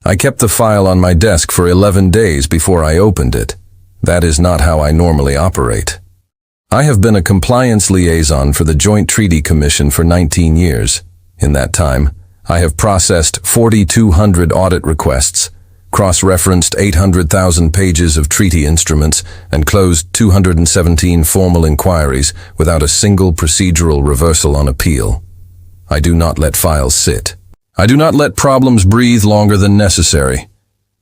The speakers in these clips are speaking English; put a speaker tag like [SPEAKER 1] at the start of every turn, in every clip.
[SPEAKER 1] I kept the file on my desk for 11 days before I opened it. That is not how I normally operate. I have been a compliance liaison for the Joint Treaty Commission for 19 years. In that time, I have processed 4,200 audit requests, cross-referenced 800,000 pages of treaty instruments, and closed 217 formal inquiries without a single procedural reversal on appeal. I do not let files sit. I do not let problems breathe longer than necessary.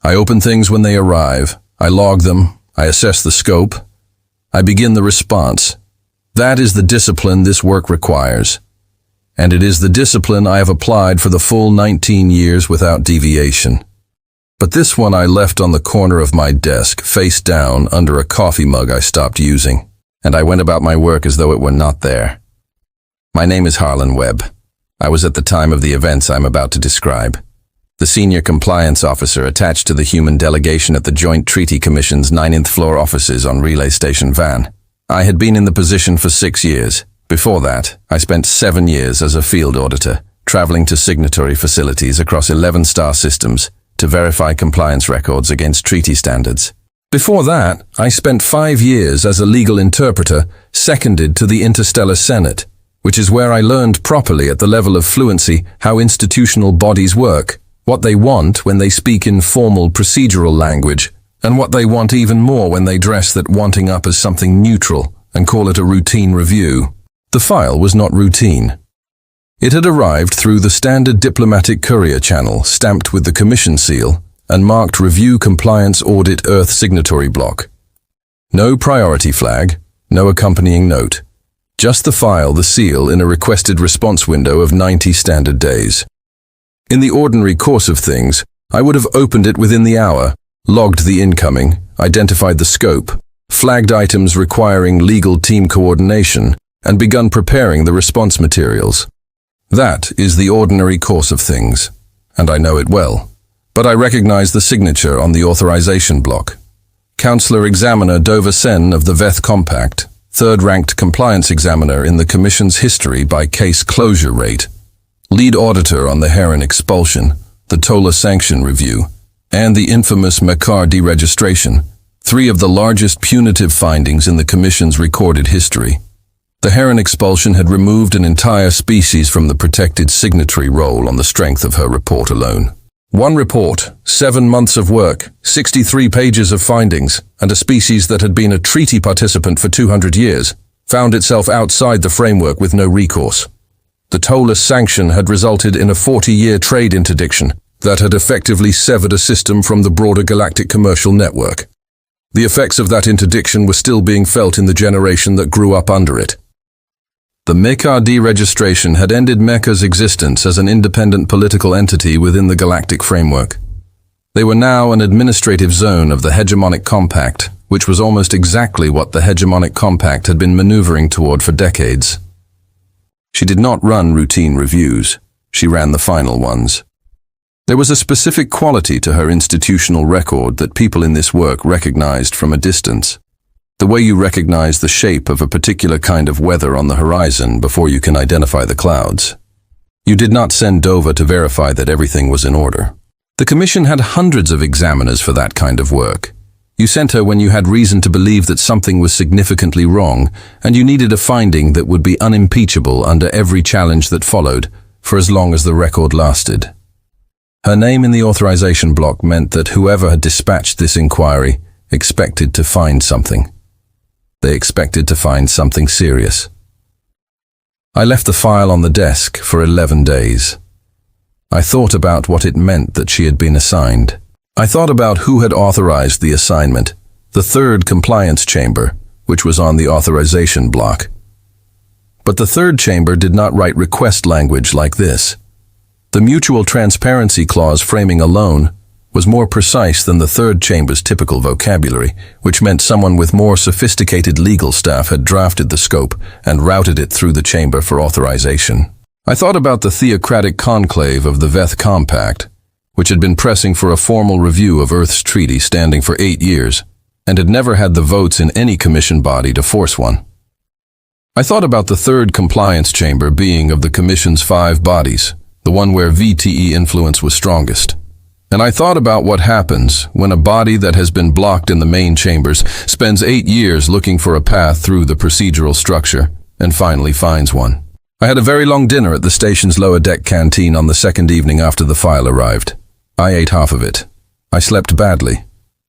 [SPEAKER 1] I open things when they arrive. I log them. I assess the scope. I begin the response. That is the discipline this work requires. And it is the discipline I have applied for the full 19 years without deviation. But this one I left on the corner of my desk, face down, under a coffee mug I stopped using, and I went about my work as though it were not there. My name is Harlan Webb. I was at the time of the events I'm about to describe. The senior compliance officer attached to the human delegation at the Joint Treaty Commission's 9th floor offices on Relay Station Van. I had been in the position for 6 years. Before that, I spent 7 years as a field auditor, traveling to signatory facilities across 11 star systems to verify compliance records against treaty standards. Before that, I spent 5 years as a legal interpreter, seconded to the Interstellar Senate, which is where I learned properly at the level of fluency how institutional bodies work, what they want when they speak in formal procedural language, and what they want even more when they dress that wanting up as something neutral and call it a routine review. The file was not routine. It had arrived through the standard diplomatic courier channel, stamped with the Commission seal, and marked Review Compliance Audit Earth Signatory Block. No priority flag, no accompanying note. Just the file, the seal, in a requested response window of 90 standard days. In the ordinary course of things, I would have opened it within the hour, logged the incoming, identified the scope, flagged items requiring legal team coordination, and begun preparing the response materials. That is the ordinary course of things, and I know it well. But I recognize the signature on the authorization block. Counselor Examiner Dover Sen of the VETH Compact, third-ranked compliance examiner in the Commission's history by case closure rate, lead auditor on the Heron expulsion, the Tola sanction review, and the infamous Mekar deregistration, 3 of the largest punitive findings in the Commission's recorded history. The Heron expulsion had removed an entire species from the protected signatory role on the strength of her report alone. 1 report, 7 months of work, 63 pages of findings, and a species that had been a treaty participant for 200 years, found itself outside the framework with no recourse. The Tola sanction had resulted in a 40-year trade interdiction that had effectively severed a system from the broader galactic commercial network. The effects of that interdiction were still being felt in the generation that grew up under it. The Mekar deregistration had ended Mecca's existence as an independent political entity within the galactic framework. They were now an administrative zone of the Hegemonic Compact, which was almost exactly what the Hegemonic Compact had been maneuvering toward for decades. She did not run routine reviews. She ran the final ones. There was a specific quality to her institutional record that people in this work recognized from a distance. The way you recognize the shape of a particular kind of weather on the horizon before you can identify the clouds. You did not send Dover to verify that everything was in order. The Commission had hundreds of examiners for that kind of work. You sent her when you had reason to believe that something was significantly wrong, and you needed a finding that would be unimpeachable under every challenge that followed, for as long as the record lasted. Her name in the authorization block meant that whoever had dispatched this inquiry expected to find something. They expected to find something serious. I left the file on the desk for 11 days. I thought about what it meant that she had been assigned. I thought about who had authorized the assignment, the third compliance chamber, which was on the authorization block. But the third chamber did not write request language like this. The mutual transparency clause framing alone was more precise than the third chamber's typical vocabulary, which meant someone with more sophisticated legal staff had drafted the scope and routed it through the chamber for authorization. I thought about the theocratic conclave of the VETH Compact, which had been pressing for a formal review of Earth's treaty standing for 8 years, and had never had the votes in any commission body to force one. I thought about the third compliance chamber being of the Commission's 5 bodies, the one where VTE influence was strongest. And I thought about what happens when a body that has been blocked in the main chambers spends 8 years looking for a path through the procedural structure and finally finds one. I had a very long dinner at the station's lower deck canteen on the second evening after the file arrived. I ate half of it. I slept badly.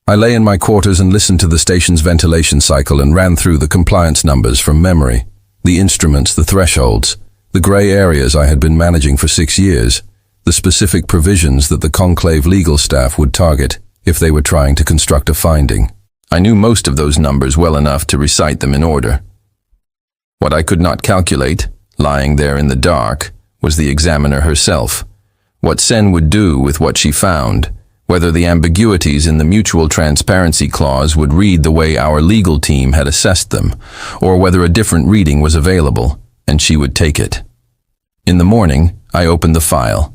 [SPEAKER 1] I lay in my quarters and listened to the station's ventilation cycle and ran through the compliance numbers from memory, the instruments, the thresholds, the gray areas I had been managing for 6 years, the specific provisions that the conclave legal staff would target if they were trying to construct a finding. I knew most of those numbers well enough to recite them in order. What I could not calculate, lying there in the dark, was the examiner herself. What Sen would do with what she found, whether the ambiguities in the mutual transparency clause would read the way our legal team had assessed them, or whether a different reading was available, and she would take it. In the morning, I opened the file.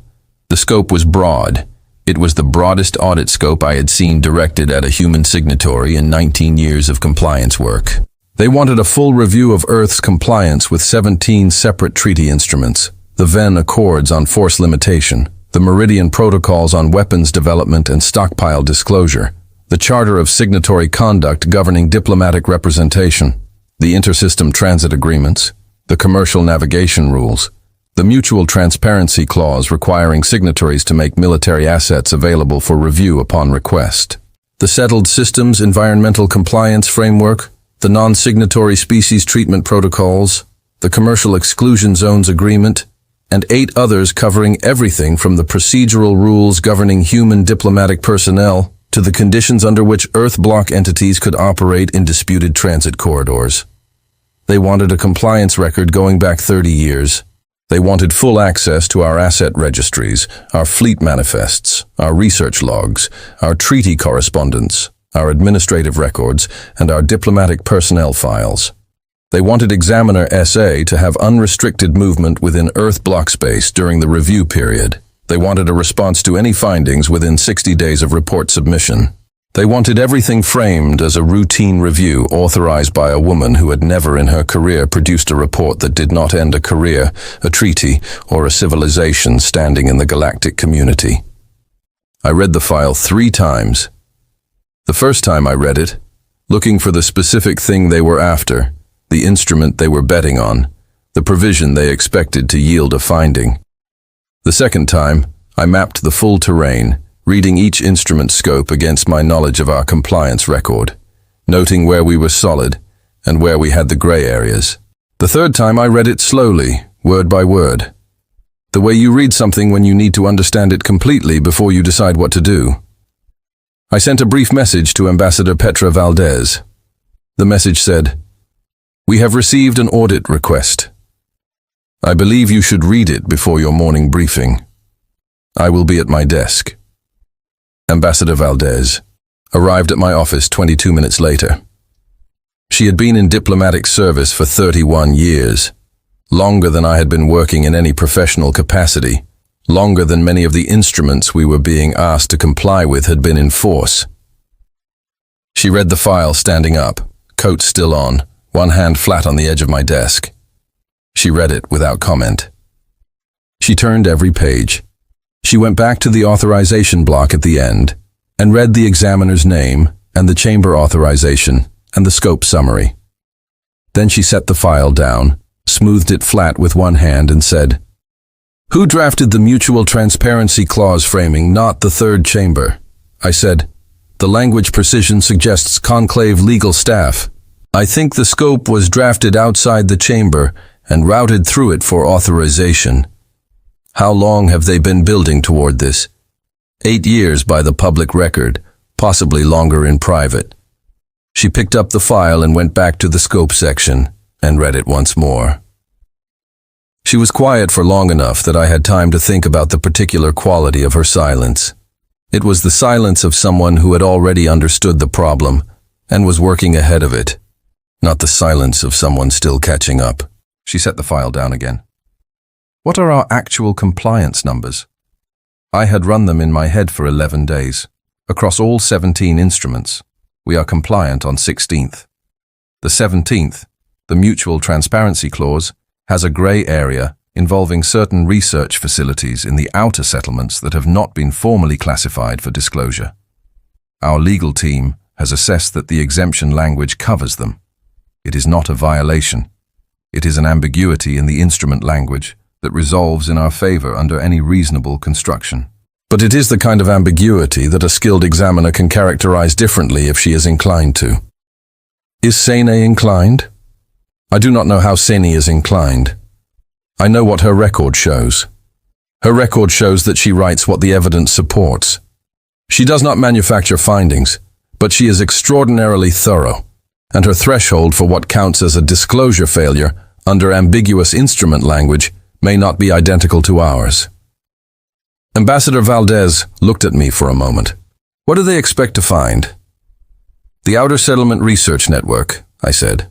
[SPEAKER 1] The scope was broad. It was the broadest audit scope I had seen directed at a human signatory in 19 years of compliance work. They wanted a full review of Earth's compliance with 17 separate treaty instruments, the Venn Accords on force limitation, the Meridian Protocols on weapons development and stockpile disclosure, the Charter of Signatory Conduct governing diplomatic representation, the intersystem transit agreements, the commercial navigation rules, the Mutual Transparency Clause requiring signatories to make military assets available for review upon request, the Settled Systems Environmental Compliance Framework, the Non-Signatory Species Treatment Protocols, the Commercial Exclusion Zones Agreement, and 8 others covering everything from the procedural rules governing human diplomatic personnel to the conditions under which Earth block entities could operate in disputed transit corridors. They wanted a compliance record going back 30 years. They wanted full access to our asset registries, our fleet manifests, our research logs, our treaty correspondence, our administrative records, and our diplomatic personnel files. They wanted Examiner SA to have unrestricted movement within Earth block space during the review period. They wanted a response to any findings within 60 days of report submission. They wanted everything framed as a routine review authorized by a woman who had never in her career produced a report that did not end a career, a treaty, or a civilization standing in the galactic community. I read the file 3 times. The first time I read it, looking for the specific thing they were after, the instrument they were betting on, the provision they expected to yield a finding. The second time, I mapped the full terrain, reading each instrument scope against my knowledge of our compliance record, noting where we were solid and where we had the gray areas. The third time I read it slowly, word by word. The way you read something when you need to understand it completely before you decide what to do. I sent a brief message to Ambassador Petra Valdez. The message said, "We have received an audit request. I believe you should read it before your morning briefing. I will be at my desk." Ambassador Valdez arrived at my office 22 minutes later. She had been in diplomatic service for 31 years, longer than I had been working in any professional capacity, longer than many of the instruments we were being asked to comply with had been in force. She read the file standing up, coat still on, one hand flat on the edge of my desk. She read it without comment. She turned every page. She went back to the authorization block at the end and read the examiner's name and the chamber authorization and the scope summary. Then she set the file down, smoothed it flat with one hand and said, "Who drafted the mutual transparency clause framing, not the third chamber?" I said, "The language precision suggests conclave legal staff. I think the scope was drafted outside the chamber and routed through it for authorization. How long have they been building toward this? 8 years by the public record, possibly longer in private." She picked up the file and went back to the scope section and read it once more. She was quiet for long enough that I had time to think about the particular quality of her silence. It was the silence of someone who had already understood the problem and was working ahead of it, not the silence of someone still catching up. She set the file down again. "What are our actual compliance numbers?" I had run them in my head for 11 days. Across all 17 instruments, we are compliant on 16th. The 17th, the Mutual Transparency Clause, has a gray area involving certain research facilities in the outer settlements that have not been formally classified for disclosure. Our legal team has assessed that the exemption language covers them. It is not a violation. It is an ambiguity in the instrument language that resolves in our favor under any reasonable construction. But it is the kind of ambiguity that a skilled examiner can characterize differently if she is inclined to. Is Sene inclined? I do not know how Sene is inclined. I know what her record shows. Her record shows that she writes what the evidence supports. She does not manufacture findings, but she is extraordinarily thorough, and her threshold for what counts as a disclosure failure under ambiguous instrument language may not be identical to ours. Ambassador Valdez looked at me for a moment. What do they expect to find? The Outer Settlement Research Network, I said.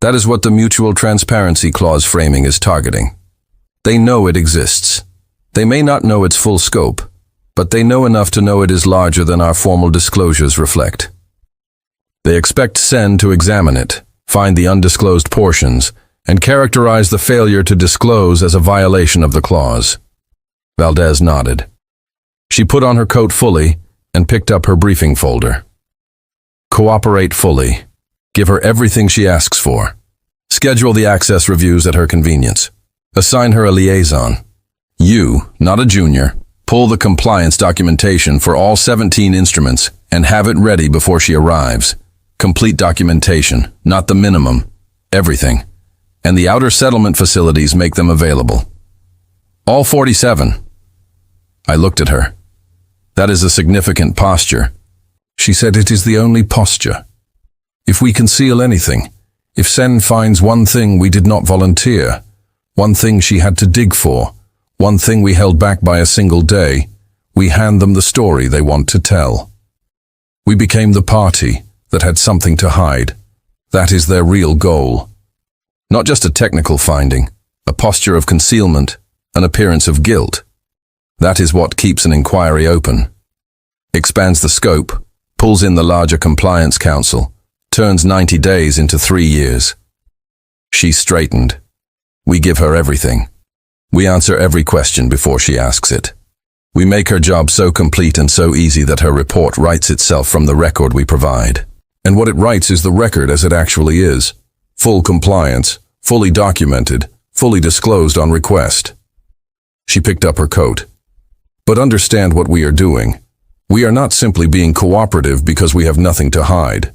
[SPEAKER 1] That is what the Mutual Transparency Clause framing is targeting. They know it exists. They may not know its full scope, but they know enough to know it is larger than our formal disclosures reflect. They expect Sen to examine it, find the undisclosed portions, and characterize the failure to disclose as a violation of the clause. Valdez nodded. She put on her coat fully and picked up her briefing folder. Cooperate fully. Give her everything she asks for. Schedule the access reviews at her convenience. Assign her a liaison. You, not a junior, pull the compliance documentation for all 17 instruments and have it ready before she arrives. Complete documentation, not the minimum. Everything. And the outer settlement facilities make them available. All 47. I looked at her. That is a significant posture. She said it is the only posture. If we conceal anything, if Sen finds one thing we did not volunteer, one thing she had to dig for, one thing we held back by a single day, we hand them the story they want to tell. We became the party that had something to hide. That is their real goal. Not just a technical finding, a posture of concealment, an appearance of guilt. That is what keeps an inquiry open. Expands the scope, pulls in the larger Compliance Council, turns 90 days into 3 years. She straightened. We give her everything. We answer every question before she asks it. We make her job so complete and so easy that her report writes itself from the record we provide. And what it writes is the record as it actually is. Full compliance, fully documented, fully disclosed on request. She picked up her coat. But understand what we are doing. We are not simply being cooperative because we have nothing to hide.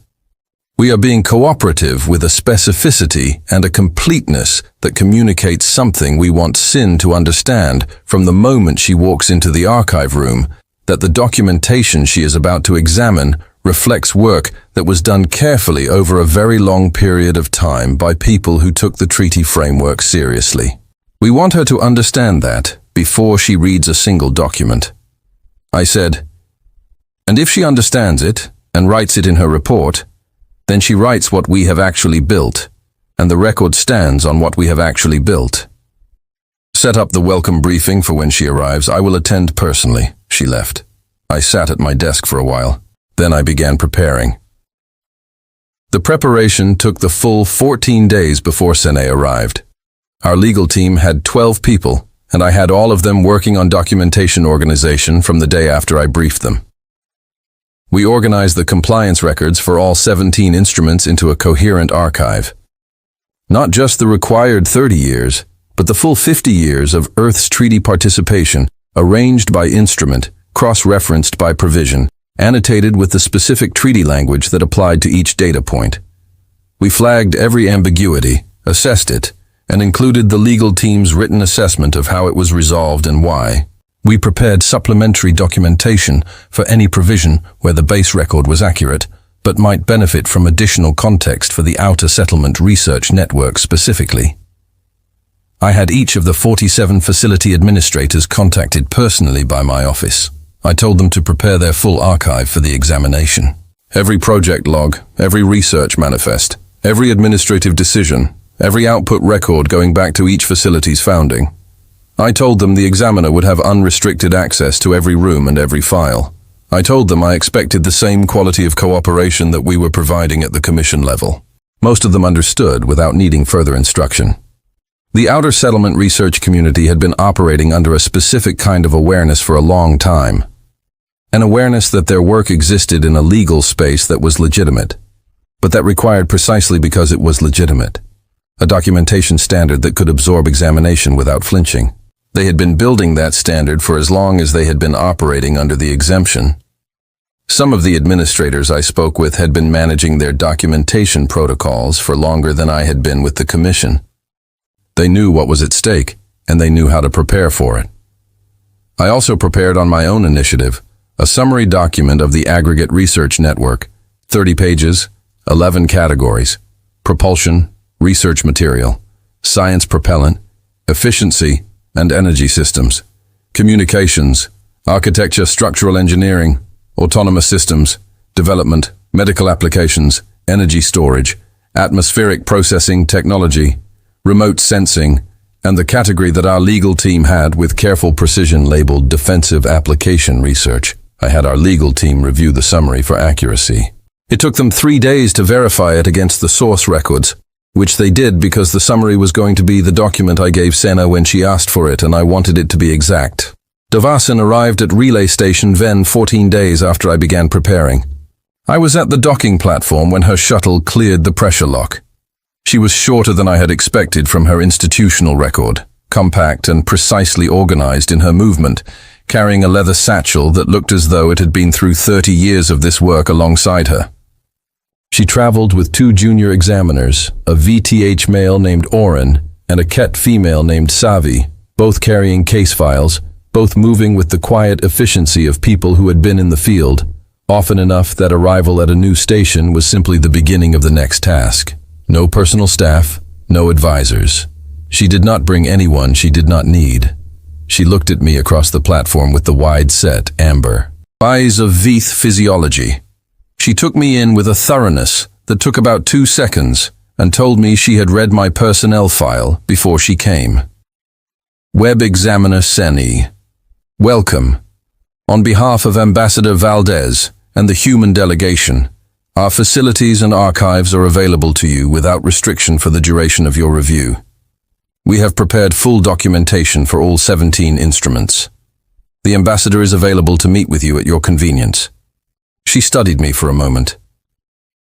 [SPEAKER 1] We are being cooperative with a specificity and a completeness that communicates something we want Sin to understand from the moment she walks into the archive room, that the documentation she is about to examine reflects work that was done carefully over a very long period of time by people who took the treaty framework seriously. We want her to understand that before she reads a single document. I said, and if she understands it and writes it in her report, then she writes what we have actually built, and the record stands on what we have actually built. Set up the welcome briefing for when she arrives. I will attend personally. She left. I sat at my desk for a while. Then I began preparing. The preparation took the full 14 days before Sene arrived. Our legal team had 12 people, and I had all of them working on documentation organization from the day after I briefed them. We organized the compliance records for all 17 instruments into a coherent archive. Not just the required 30 years, but the full 50 years of Earth's treaty participation, arranged by instrument, cross-referenced by provision, annotated with the specific treaty language that applied to each data point. We flagged every ambiguity, assessed it, and included the legal team's written assessment of how it was resolved and why. We prepared supplementary documentation for any provision where the base record was accurate, but might benefit from additional context for the Outer Settlement Research Network specifically. I had each of the 47 facility administrators contacted personally by my office. I told them to prepare their full archive for the examination. Every project log, every research manifest, every administrative decision, every output record going back to each facility's founding. I told them the examiner would have unrestricted access to every room and every file. I told them I expected the same quality of cooperation that we were providing at the commission level. Most of them understood without needing further instruction. The outer settlement research community had been operating under a specific kind of awareness for a long time. An awareness that their work existed in a legal space that was legitimate, but that required precisely because it was legitimate. A documentation standard that could absorb examination without flinching. They had been building that standard for as long as they had been operating under the exemption. Some of the administrators I spoke with had been managing their documentation protocols for longer than I had been with the commission. They knew what was at stake, and they knew how to prepare for it. I also prepared on my own initiative a summary document of the aggregate research network, 30 pages, 11 categories: propulsion, research material, science propellant, efficiency and energy systems, communications, architecture, structural engineering, autonomous systems, development, medical applications, energy storage, atmospheric processing technology, remote sensing, and the category that our legal team had with careful precision labeled defensive application research. I had our legal team review the summary for accuracy. It took them 3 days to verify it against the source records, which they did because the summary was going to be the document I gave Senna when she asked for it, and I wanted it to be exact. Devasin arrived at Relay Station Ven 14 days after I began preparing. I was at the docking platform when her shuttle cleared the pressure lock. She was shorter than I had expected from her institutional record, compact and precisely organized in her movement, carrying a leather satchel that looked as though it had been through 30 years of this work alongside her. She traveled with 2 junior examiners, a VTH male named Oren and a Ket female named Savi, both carrying case files, both moving with the quiet efficiency of people who had been in the field, often enough that arrival at a new station was simply the beginning of the next task. No personal staff, no advisors. She did not bring anyone she did not need. She looked at me across the platform with the wide-set, amber eyes of Veeth physiology. She took me in with a thoroughness that took about 2 seconds and told me she had read my personnel file before she came. Web Examiner Seni. Welcome. On behalf of Ambassador Valdez and the human delegation, our facilities and archives are available to you without restriction for the duration of your review. We have prepared full documentation for all 17 instruments. The ambassador is available to meet with you at your convenience. She studied me for a moment.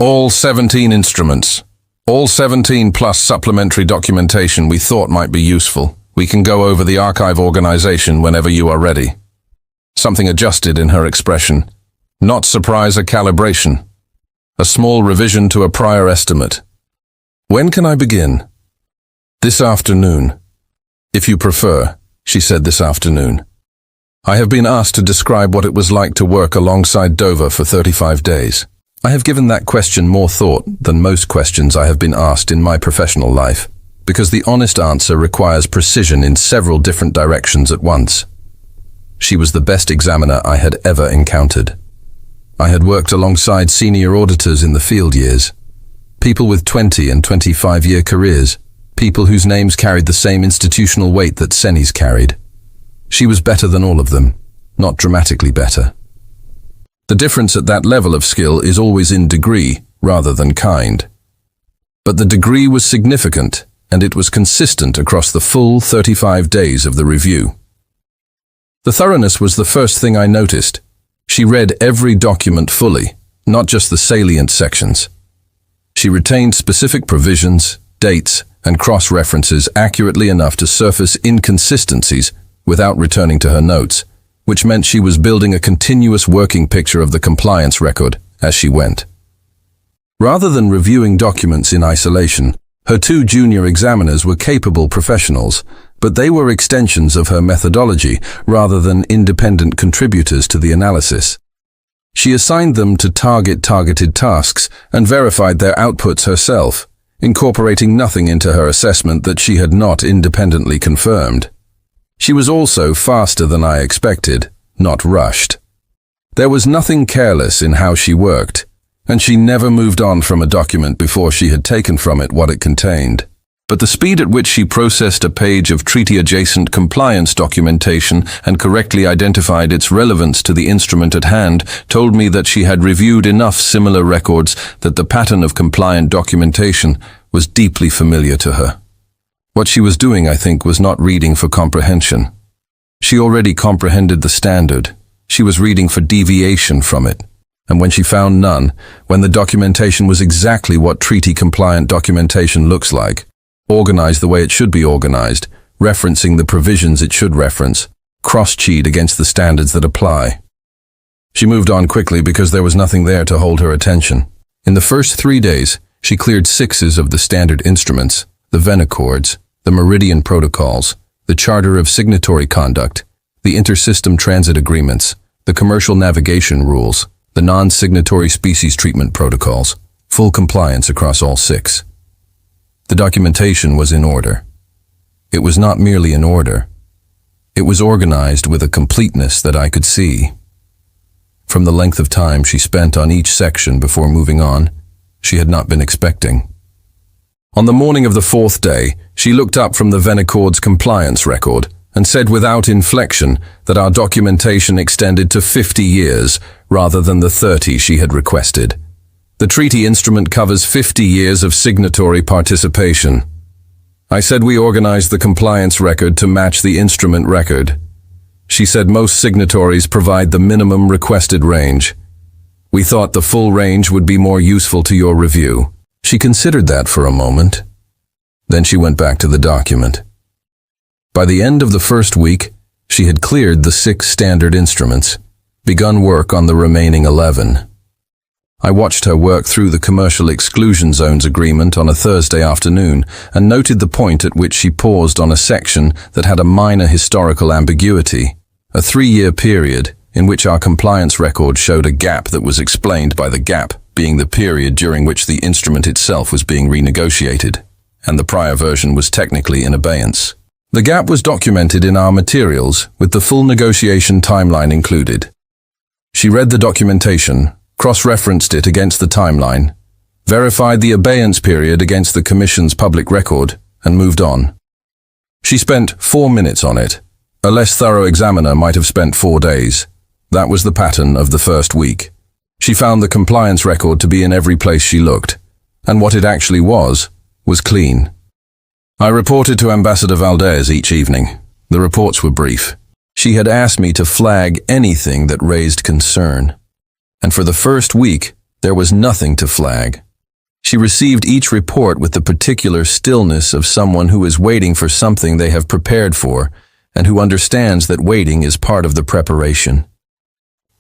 [SPEAKER 1] All 17 instruments. All 17 plus supplementary documentation we thought might be useful. We can go over the archive organization whenever you are ready. Something adjusted in her expression. Not surprise, a calibration. A small revision to a prior estimate. When can I begin? This afternoon. If you prefer, she said this afternoon. I have been asked to describe what it was like to work alongside Dover for 35 days. I have given that question more thought than most questions I have been asked in my professional life, because the honest answer requires precision in several different directions at once. She was the best examiner I had ever encountered. I had worked alongside senior auditors in the field years, people with 20 and 25-year careers, people whose names carried the same institutional weight that Seni's carried. She was better than all of them, not dramatically better. The difference at that level of skill is always in degree rather than kind. But the degree was significant, and it was consistent across the full 35 days of the review. The thoroughness was the first thing I noticed. She read every document fully, not just the salient sections. She retained specific provisions, dates, and cross-references accurately enough to surface inconsistencies without returning to her notes, which meant she was building a continuous working picture of the compliance record as she went. Rather than reviewing documents in isolation, her 2 junior examiners were capable professionals, but they were extensions of her methodology rather than independent contributors to the analysis. She assigned them to targeted tasks and verified their outputs herself, incorporating nothing into her assessment that she had not independently confirmed. She was also faster than I expected, not rushed. There was nothing careless in how she worked, and she never moved on from a document before she had taken from it what it contained. But the speed at which she processed a page of treaty-adjacent compliance documentation and correctly identified its relevance to the instrument at hand told me that she had reviewed enough similar records that the pattern of compliant documentation was deeply familiar to her. What she was doing, I think, was not reading for comprehension. She already comprehended the standard. She was reading for deviation from it. And when she found none, when the documentation was exactly what treaty-compliant documentation looks like, organized the way it should be organized, referencing the provisions it should reference, cross-cheat against the standards that apply. She moved on quickly because there was nothing there to hold her attention. In the first 3 days, she cleared 6 of the standard instruments, the Venn Accords, the Meridian Protocols, the Charter of Signatory Conduct, the Inter-System Transit Agreements, the Commercial Navigation Rules, the Non-Signatory Species Treatment Protocols, full compliance across all 6. The documentation was in order. It was not merely in order. It was organized with a completeness that I could see. From the length of time she spent on each section before moving on, she had not been expecting. On the morning of the 4th day, she looked up from the Venn Accords compliance record and said without inflection that our documentation extended to 50 years rather than the 30 she had requested. The treaty instrument covers 50 years of signatory participation. I said we organized the compliance record to match the instrument record. She said most signatories provide the minimum requested range. We thought the full range would be more useful to your review. She considered that for a moment. Then she went back to the document. By the end of the first week, she had cleared the 6 standard instruments, begun work on the remaining 11. I watched her work through the Commercial Exclusion Zones Agreement on a Thursday afternoon and noted the point at which she paused on a section that had a minor historical ambiguity, a 3-year period in which our compliance record showed a gap that was explained by the gap being the period during which the instrument itself was being renegotiated, and the prior version was technically in abeyance. The gap was documented in our materials with the full negotiation timeline included. She read the documentation, cross-referenced it against the timeline, verified the abeyance period against the Commission's public record, and moved on. She spent 4 minutes on it. A less thorough examiner might have spent 4 days. That was the pattern of the first week. She found the compliance record to be in every place she looked, and what it actually was clean. I reported to Ambassador Valdez each evening. The reports were brief. She had asked me to flag anything that raised concern. And for the first week, there was nothing to flag. She received each report with the particular stillness of someone who is waiting for something they have prepared for, and who understands that waiting is part of the preparation.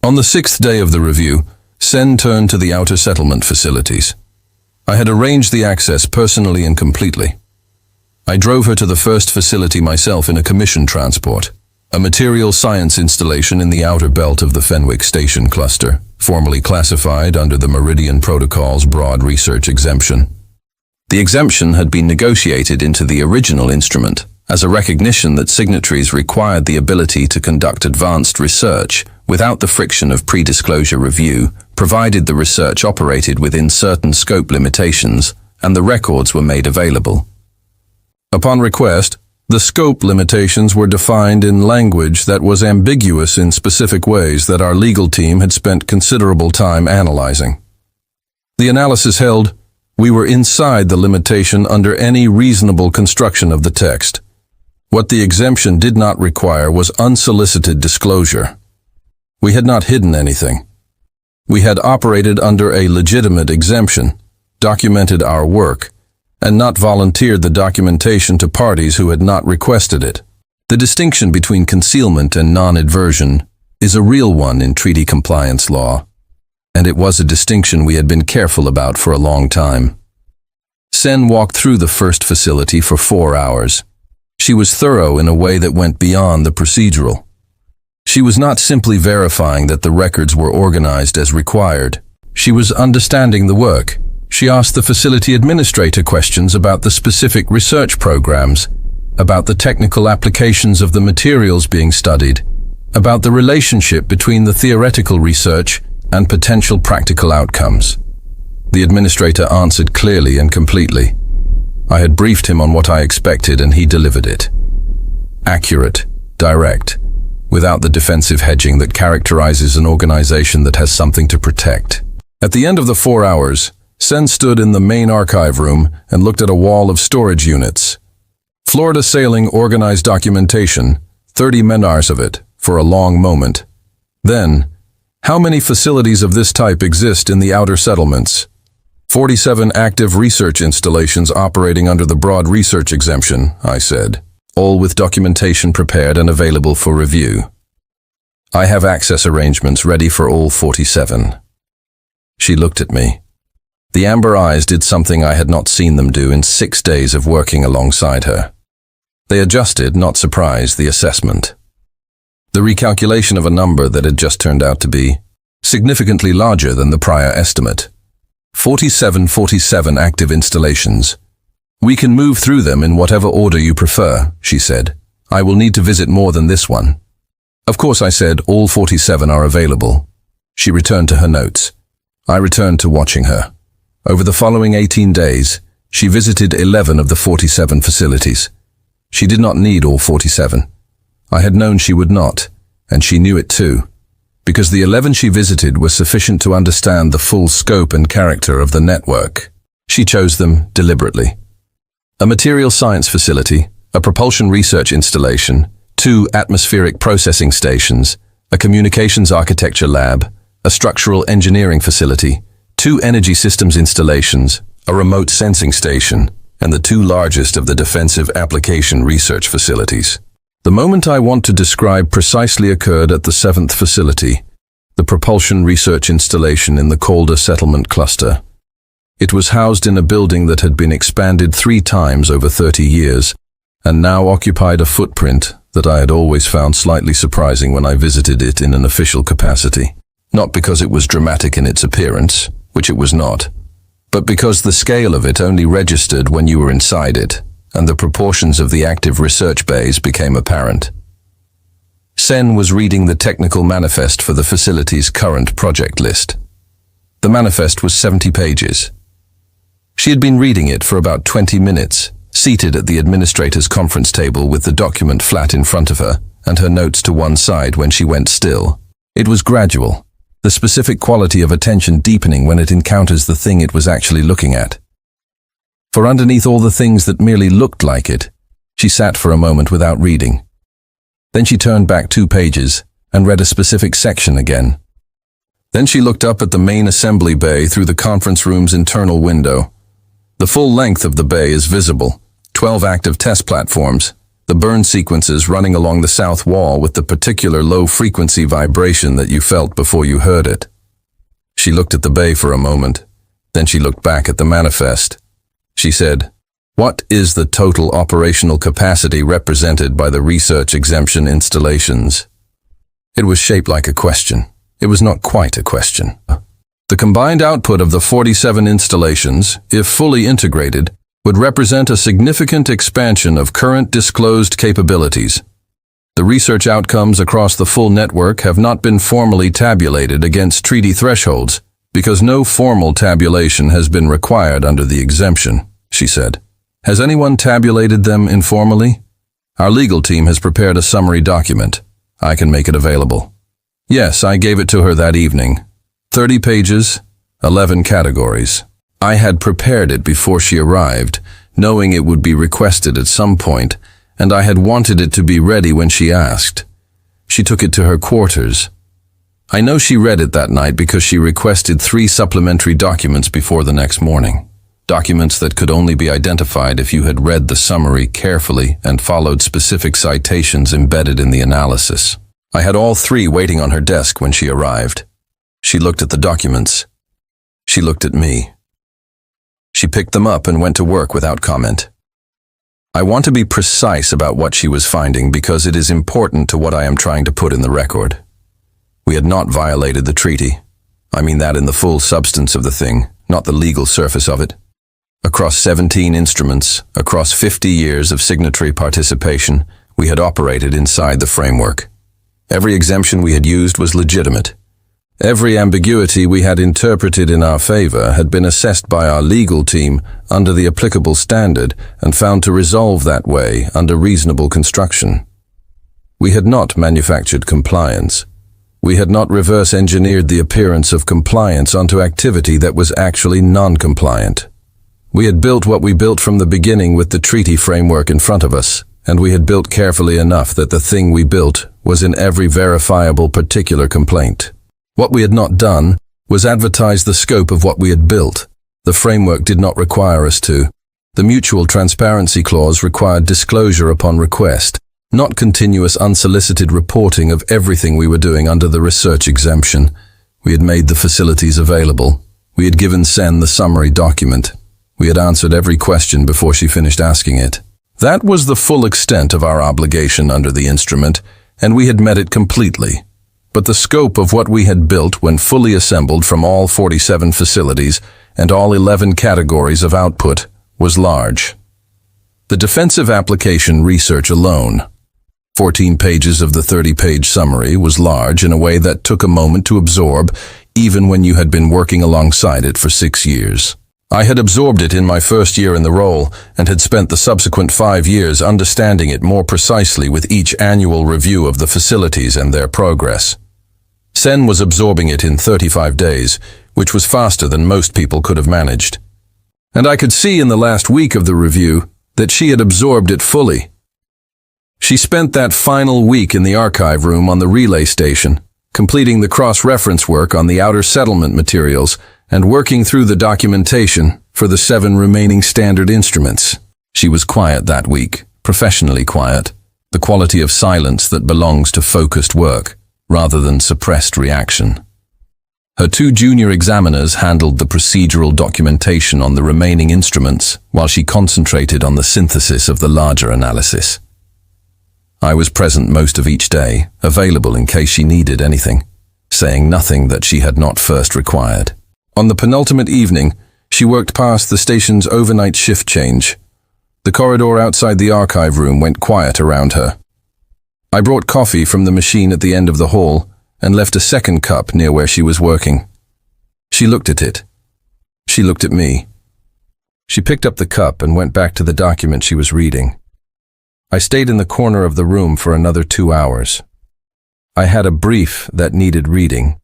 [SPEAKER 1] On the 6th day of the review, Sen turned to the outer settlement facilities. I had arranged the access personally and completely. I drove her to the first facility myself in a commission transport, a material science installation in the outer belt of the Fenwick Station cluster, formally classified under the Meridian Protocol's broad research exemption. The exemption had been negotiated into the original instrument as a recognition that signatories required the ability to conduct advanced research without the friction of pre-disclosure review, provided the research operated within certain scope limitations and the records were made available. Upon request, the scope limitations were defined in language that was ambiguous in specific ways that our legal team had spent considerable time analyzing. The analysis held, we were inside the limitation under any reasonable construction of the text. What the exemption did not require was unsolicited disclosure. We had not hidden anything. We had operated under a legitimate exemption, documented our work, and not volunteered the documentation to parties who had not requested it. The distinction between concealment and non-adversion is a real one in treaty compliance law, and it was a distinction we had been careful about for a long time. Sen walked through the first facility for 4 hours. She was thorough in a way that went beyond the procedural. She was not simply verifying that the records were organized as required. She was understanding the work. She asked the facility administrator questions about the specific research programs, about the technical applications of the materials being studied, about the relationship between the theoretical research and potential practical outcomes. The administrator answered clearly and completely. I had briefed him on what I expected and he delivered it. Accurate, direct, without the defensive hedging that characterizes an organization that has something to protect. At the end of the 4 hours, Sen stood in the main archive room and looked at a wall of storage units. Florida Sailing organized documentation, 30 menars of it, for a long moment. Then, how many facilities of this type exist in the outer settlements? 47 active research installations operating under the broad research exemption, I said, all with documentation prepared and available for review. I have access arrangements ready for all 47. She looked at me. The amber eyes did something I had not seen them do in 6 days of working alongside her. They adjusted, not surprised, the assessment. The recalculation of a number that had just turned out to be significantly larger than the prior estimate. 47 active installations. We can move through them in whatever order you prefer, she said. I will need to visit more than this one. Of course, I said, all 47 are available. She returned to her notes. I returned to watching her. Over the following 18 days, she visited 11 of the 47 facilities. She did not need all 47. I had known she would not, and she knew it too, because the 11 she visited were sufficient to understand the full scope and character of the network. She chose them deliberately. A material science facility, a propulsion research installation, 2 atmospheric processing stations, a communications architecture lab, a structural engineering facility, 2 energy systems installations, a remote sensing station, and the 2 largest of the defensive application research facilities. The moment I want to describe precisely occurred at the 7th facility, the propulsion research installation in the Calder settlement cluster. It was housed in a building that had been expanded 3 times over 30 years, and now occupied a footprint that I had always found slightly surprising when I visited it in an official capacity. Not because it was dramatic in its appearance, which it was not, but because the scale of it only registered when you were inside it, and the proportions of the active research bays became apparent. Sen was reading the technical manifest for the facility's current project list. The manifest was 70 pages. She had been reading it for about 20 minutes, seated at the administrator's conference table with the document flat in front of her and her notes to one side when she went still. It was gradual, the specific quality of attention deepening when it encounters the thing it was actually looking at. For underneath all the things that merely looked like it, she sat for a moment without reading. Then she turned back 2 pages and read a specific section again. Then she looked up at the main assembly bay through the conference room's internal window. The full length of the bay is visible, 12 active test platforms, the burn sequences running along the south wall with the particular low-frequency vibration that you felt before you heard it. She looked at the bay for a moment, then she looked back at the manifest. She said, "What is the total operational capacity represented by the research exemption installations?" It was shaped like a question. It was not quite a question. The combined output of the 47 installations, if fully integrated, would represent a significant expansion of current disclosed capabilities. The research outcomes across the full network have not been formally tabulated against treaty thresholds because no formal tabulation has been required under the exemption, she said. Has anyone tabulated them informally? Our legal team has prepared a summary document. I can make it available. Yes, I gave it to her that evening. 30 pages, 11 categories. I had prepared it before she arrived, knowing it would be requested at some point, and I had wanted it to be ready when she asked. She took it to her quarters. I know she read it that night because she requested 3 supplementary documents before the next morning. Documents that could only be identified if you had read the summary carefully and followed specific citations embedded in the analysis. I had all 3 waiting on her desk when she arrived. She looked at the documents. She looked at me. She picked them up and went to work without comment. I want to be precise about what she was finding because it is important to what I am trying to put in the record. We had not violated the treaty. I mean that in the full substance of the thing, not the legal surface of it. Across 17 instruments, across 50 years of signatory participation, we had operated inside the framework. Every exemption we had used was legitimate. Every ambiguity we had interpreted in our favor had been assessed by our legal team under the applicable standard and found to resolve that way under reasonable construction. We had not manufactured compliance. We had not reverse-engineered the appearance of compliance onto activity that was actually non-compliant. We had built what we built from the beginning with the treaty framework in front of us, and we had built carefully enough that the thing we built was in every verifiable particular complaint. What we had not done was advertise the scope of what we had built. The framework did not require us to. The mutual transparency clause required disclosure upon request, not continuous unsolicited reporting of everything we were doing under the research exemption. We had made the facilities available. We had given Sen the summary document. We had answered every question before she finished asking it. That was the full extent of our obligation under the instrument, and we had met it completely. But the scope of what we had built when fully assembled from all 47 facilities and all 11 categories of output was large. The defensive application research alone, 14 pages of the 30-page summary, was large in a way that took a moment to absorb, even when you had been working alongside it for 6 years. I had absorbed it in my first year in the role and had spent the subsequent 5 years understanding it more precisely with each annual review of the facilities and their progress. Sen was absorbing it in 35 days, which was faster than most people could have managed. And I could see in the last week of the review that she had absorbed it fully. She spent that final week in the archive room on the relay station, completing the cross-reference work on the outer settlement materials and working through the documentation for the 7 remaining standard instruments. She was quiet that week, professionally quiet, the quality of silence that belongs to focused work, rather than suppressed reaction. Her 2 junior examiners handled the procedural documentation on the remaining instruments while she concentrated on the synthesis of the larger analysis. I was present most of each day, available in case she needed anything, saying nothing that she had not first required. On the penultimate evening, she worked past the station's overnight shift change. The corridor outside the archive room went quiet around her. I brought coffee from the machine at the end of the hall and left a second cup near where she was working. She looked at it. She looked at me. She picked up the cup and went back to the document she was reading. I stayed in the corner of the room for another 2 hours. I had a brief that needed reading,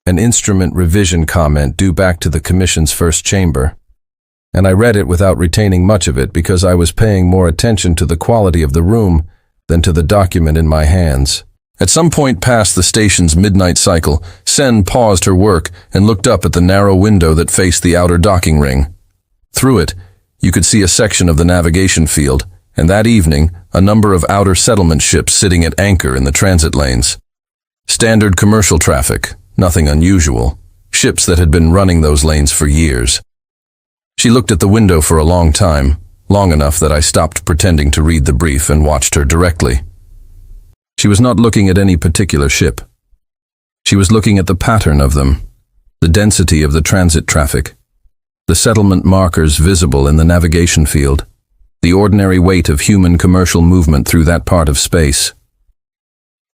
[SPEAKER 1] an instrument revision comment due back to the Commission's first chamber, and I read it without retaining much of it because I was paying more attention to the quality of the room than to the document in my hands. At some point past the station's midnight cycle, Sen paused her work and looked up at the narrow window that faced the outer docking ring. Through it, you could see a section of the navigation field, and that evening, a number of outer settlement ships sitting at anchor in the transit lanes. Standard commercial traffic, nothing unusual, ships that had been running those lanes for years. She looked at the window for a long time, long enough that I stopped pretending to read the brief and watched her directly. She was not looking at any particular ship. She was looking at the pattern of them, the density of the transit traffic, the settlement markers visible in the navigation field, the ordinary weight of human commercial movement through that part of space.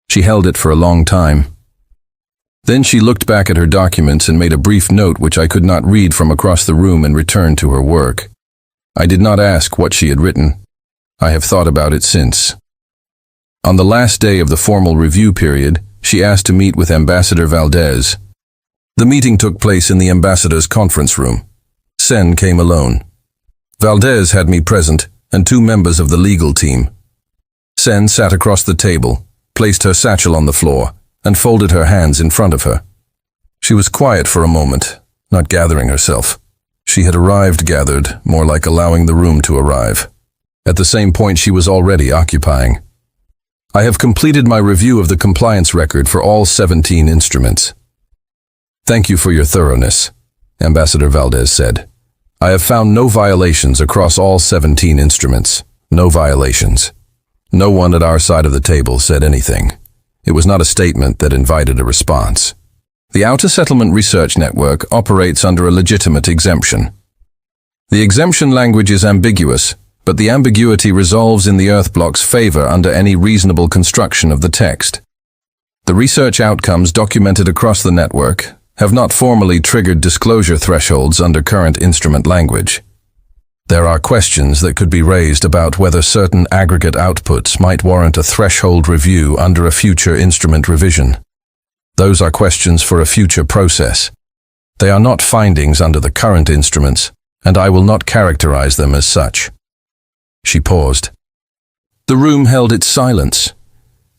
[SPEAKER 1] She held it for a long time. Then she looked back at her documents and made a brief note which I could not read from across the room and returned to her work. I did not ask what she had written. I have thought about it since. On the last day of the formal review period, she asked to meet with Ambassador Valdez. The meeting took place in the ambassador's conference room. Sen came alone. Valdez had me present and 2 members of the legal team. Sen sat across the table, placed her satchel on the floor, and folded her hands in front of her. She was quiet for a moment, not gathering herself. She had arrived gathered, more like allowing the room to arrive. At the same point she was already occupying. I have completed my review of the compliance record for all 17 instruments. Thank you for your thoroughness, Ambassador Valdez said. I have found no violations across all 17 instruments. No violations. No one at our side of the table said anything. It was not a statement that invited a response. The Outer Settlement Research Network operates under a legitimate exemption. The exemption language is ambiguous, but the ambiguity resolves in the Earth block's favor under any reasonable construction of the text. The research outcomes documented across the network have not formally triggered disclosure thresholds under current instrument language. There are questions that could be raised about whether certain aggregate outputs might warrant a threshold review under a future instrument revision. Those are questions for a future process. They are not findings under the current instruments, and I will not characterize them as such." She paused. The room held its silence.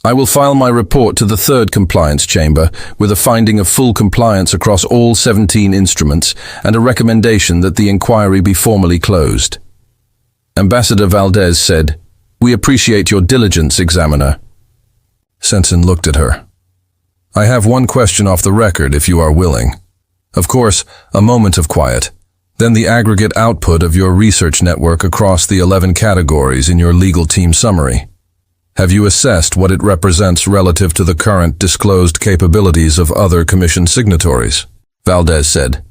[SPEAKER 1] "I will file my report to the third compliance chamber with a finding of full compliance across all 17 instruments and a recommendation that the inquiry be formally closed." Ambassador Valdez said, "We appreciate your diligence, Examiner." Sensen looked at her. "I have one question off the record, if you are willing. Of course, a moment of quiet. Then the aggregate output of your research network across the 11 categories in your legal team summary. Have you assessed what it represents relative to the current disclosed capabilities of other commission signatories?" Valdez said,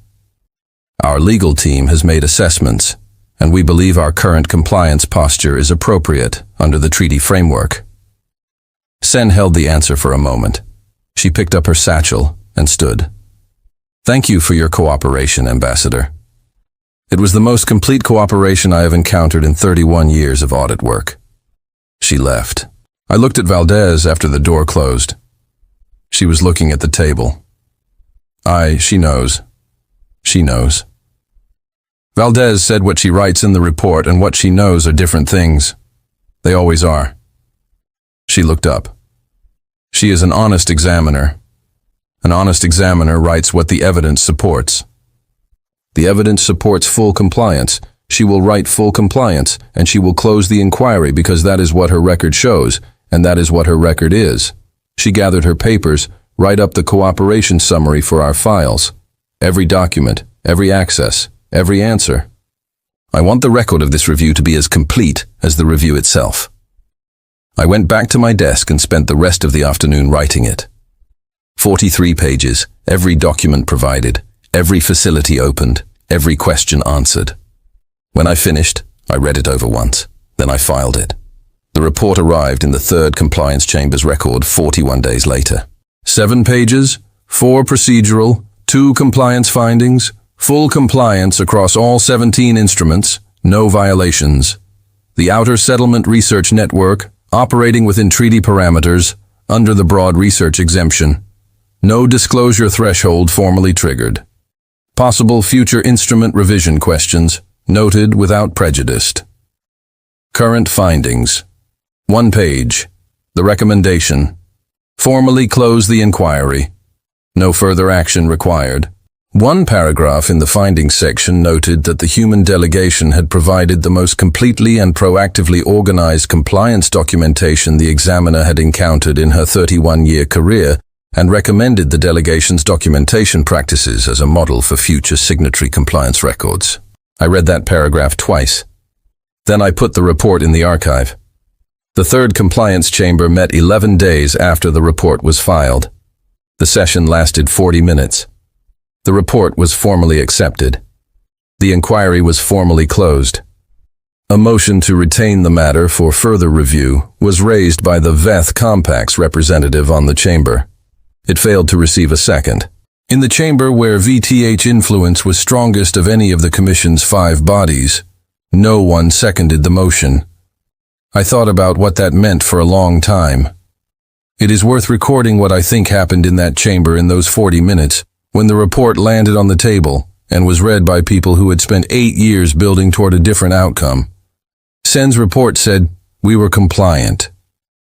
[SPEAKER 1] "Our legal team has made assessments, and we believe our current compliance posture is appropriate under the treaty framework." Sen held the answer for a moment. She picked up her satchel and stood. "Thank you for your cooperation, Ambassador. It was the most complete cooperation I have encountered in 31 years of audit work." She left. I looked at Valdez after the door closed. She was looking at the table. She knows. She knows. Valdez said what she writes in the report and what she knows are different things. They always are. She looked up. She is an honest examiner. An honest examiner writes what the evidence supports. The evidence supports full compliance. She will write full compliance, and she will close the inquiry because that is what her record shows, and that is what her record is. She gathered her papers, write up the cooperation summary for our files. Every document, every access, every answer. I want the record of this review to be as complete as the review itself. I went back to my desk and spent the rest of the afternoon writing it. 43 pages, every document provided, every facility opened, every question answered. When I finished, I read it over once, then I filed it. The report arrived in the third compliance chamber's record 41 days later. 7 pages, 4 procedural, 2 compliance findings, full compliance across all 17 instruments, no violations. The Outer Settlement Research Network, operating within treaty parameters, under the broad research exemption. No disclosure threshold formally triggered. Possible future instrument revision questions, noted without prejudice. Current findings. 1 page. The recommendation. Formally close the inquiry. No further action required. 1 paragraph in the findings section noted that the human delegation had provided the most completely and proactively organized compliance documentation the examiner had encountered in her 31-year career, and recommended the delegation's documentation practices as a model for future signatory compliance records. I read that paragraph twice. Then I put the report in the archive. The third compliance chamber met 11 days after the report was filed. The session lasted 40 minutes. The report was formally accepted. The inquiry was formally closed. A motion to retain the matter for further review was raised by the VETH Compact's representative on the chamber. It failed to receive a second. In the chamber where VTH influence was strongest of any of the Commission's 5 bodies, no one seconded the motion. I thought about what that meant for a long time. It is worth recording what I think happened in that chamber in those 40 minutes, when the report landed on the table and was read by people who had spent 8 years building toward a different outcome. Sen's report said, "We were compliant."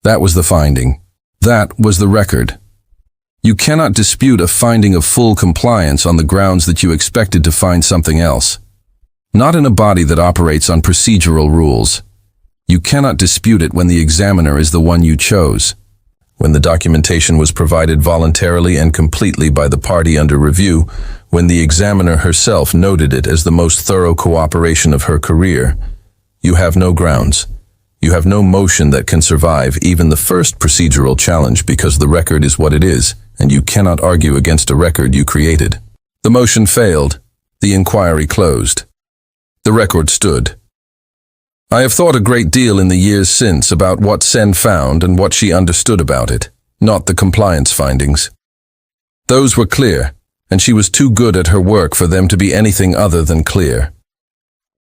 [SPEAKER 1] That was the finding. That was the record. You cannot dispute a finding of full compliance on the grounds that you expected to find something else. Not in a body that operates on procedural rules. You cannot dispute it when the examiner is the one you chose. When the documentation was provided voluntarily and completely by the party under review, when the examiner herself noted it as the most thorough cooperation of her career, you have no grounds. You have no motion that can survive even the first procedural challenge because the record is what it is, and you cannot argue against a record you created. The motion failed. The inquiry closed. The record stood. I have thought a great deal in the years since about what Sen found and what she understood about it, not the compliance findings. Those were clear, and she was too good at her work for them to be anything other than clear.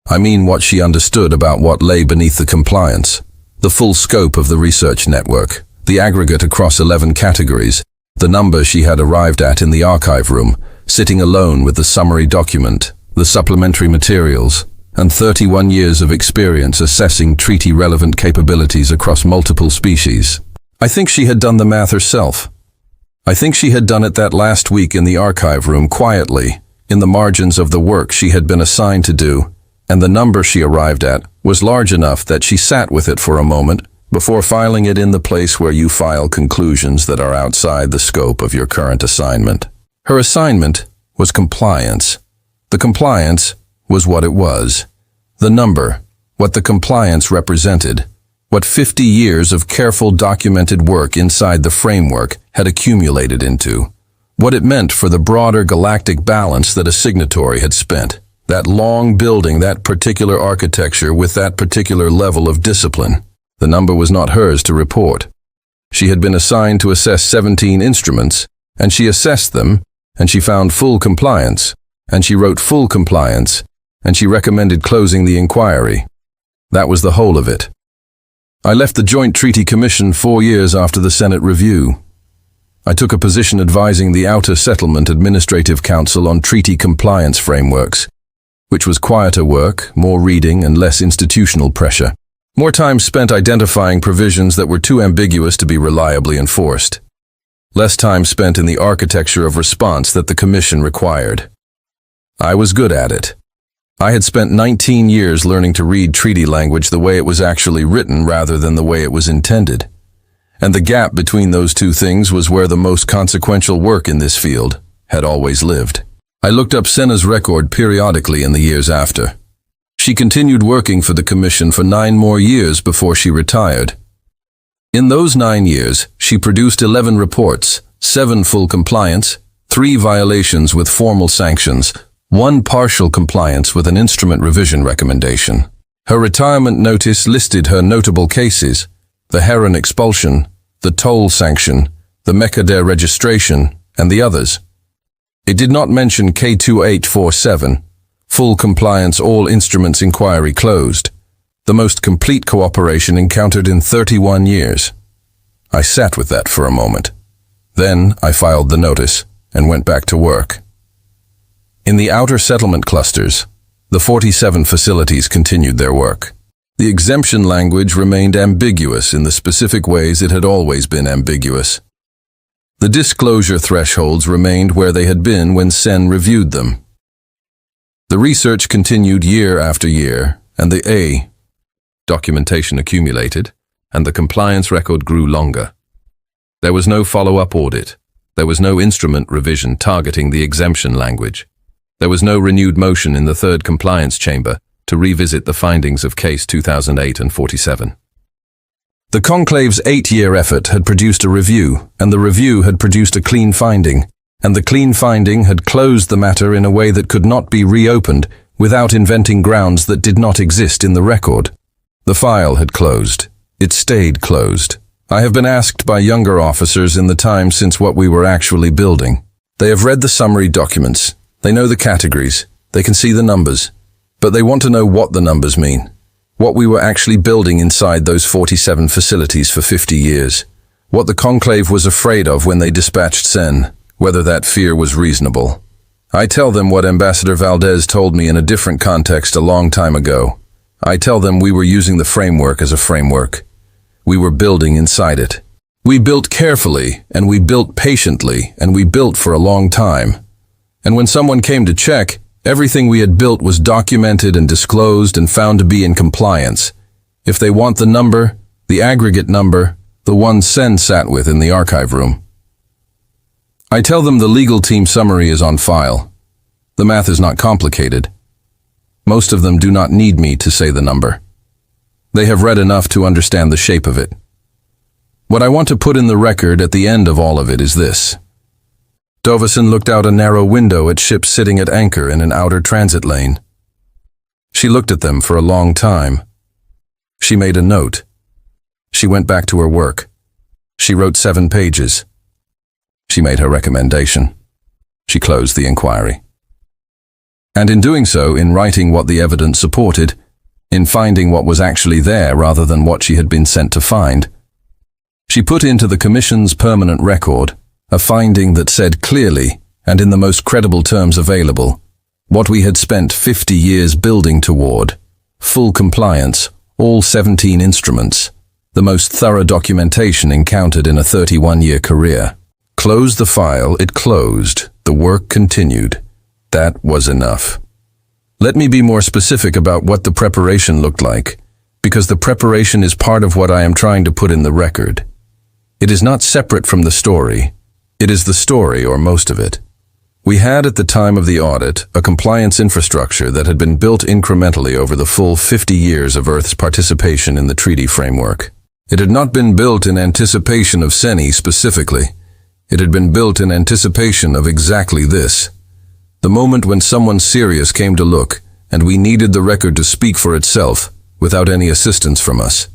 [SPEAKER 1] I mean what she understood about what lay beneath the compliance, the full scope of the research network, the aggregate across 11 categories, the number she had arrived at in the archive room, sitting alone with the summary document, the supplementary materials, and 31 years of experience assessing treaty-relevant capabilities across multiple species. I think she had done the math herself. I think she had done it that last week in the archive room quietly, in the margins of the work she had been assigned to do, and the number she arrived at was large enough that she sat with it for a moment before filing it in the place where you file conclusions that are outside the scope of your current assignment. Her assignment was compliance. The compliance was what it was. The number, what the compliance represented, what 50 years of careful documented work inside the framework had accumulated into, what it meant for the broader galactic balance that a signatory had spent, that long building, that particular architecture with that particular level of discipline. The number was not hers to report. She had been assigned to assess 17 instruments, and she assessed them, and she found full compliance, and she wrote full compliance, and she recommended closing the inquiry. That was the whole of it. I left the Joint Treaty Commission 4 years after the Senate review. I took a position advising the Outer Settlement Administrative Council on treaty compliance frameworks, which was quieter work, more reading, and less institutional pressure. More time spent identifying provisions that were too ambiguous to be reliably enforced. Less time spent in the architecture of response that the Commission required. I was good at it. I had spent 19 years learning to read treaty language the way it was actually written rather than the way it was intended. And the gap between those two things was where the most consequential work in this field had always lived. I looked up Senna's record periodically in the years after. She continued working for the Commission for 9 more years before she retired. In those 9 years, she produced 11 reports, 7 full compliance, 3 violations with formal sanctions, 1 partial compliance with an instrument revision recommendation. Her retirement notice listed her notable cases: the Heron expulsion, the toll sanction, the Mechadare registration, and the others. It did not mention K2847, full compliance, all instruments inquiry closed, the most complete cooperation encountered in 31 years. I sat with that for a moment. Then I filed the notice and went back to work. In the outer settlement clusters, the 47 facilities continued their work. The exemption language remained ambiguous in the specific ways it had always been ambiguous. The disclosure thresholds remained where they had been when Sen reviewed them. The research continued year after year, and the documentation accumulated, and the compliance record grew longer. There was no follow-up audit. There was no instrument revision targeting the exemption language. There was no renewed motion in the third compliance chamber to revisit the findings of Case 2008 and 47. The Conclave's 8-year effort had produced a review, and the review had produced a clean finding, and the clean finding had closed the matter in a way that could not be reopened without inventing grounds that did not exist in the record. The file had closed. It stayed closed. I have been asked by younger officers in the time since what we were actually building. They have read the summary documents. They know the categories. They can see the numbers. But they want to know what the numbers mean. What we were actually building inside those 47 facilities for 50 years. What the Conclave was afraid of when they dispatched Sen. Whether that fear was reasonable. I tell them what Ambassador Valdez told me in a different context a long time ago. I tell them we were using the framework as a framework. We were building inside it. We built carefully, and we built patiently, and we built for a long time. And when someone came to check, everything we had built was documented and disclosed and found to be in compliance. If they want the number, the aggregate number, the one Sen sat with in the archive room. I tell them the legal team summary is on file. The math is not complicated. Most of them do not need me to say the number. They have read enough to understand the shape of it. What I want to put in the record at the end of all of it is this. Dovison looked out a narrow window at ships sitting at anchor in an outer transit lane. She looked at them for a long time. She made a note. She went back to her work. She wrote 7 pages. She made her recommendation. She closed the inquiry. And in doing so, in writing what the evidence supported, in finding what was actually there rather than what she had been sent to find, she put into the Commission's permanent record a finding that said clearly, and in the most credible terms available, What we had spent 50 years building toward. Full compliance, all 17 instruments. The most thorough documentation encountered in a 31-year career. Close the file, it closed. The work continued. That was enough. Let me be more specific about what the preparation looked like, because the preparation is part of what I am trying to put in the record. It is not separate from the story. It is the story, or most of it. We had, at the time of the audit, a compliance infrastructure that had been built incrementally over the full 50 years of Earth's participation in the treaty framework. It had not been built in anticipation of CENI specifically. It had been built in anticipation of exactly this. The moment when someone serious came to look, and we needed the record to speak for itself, without any assistance from us.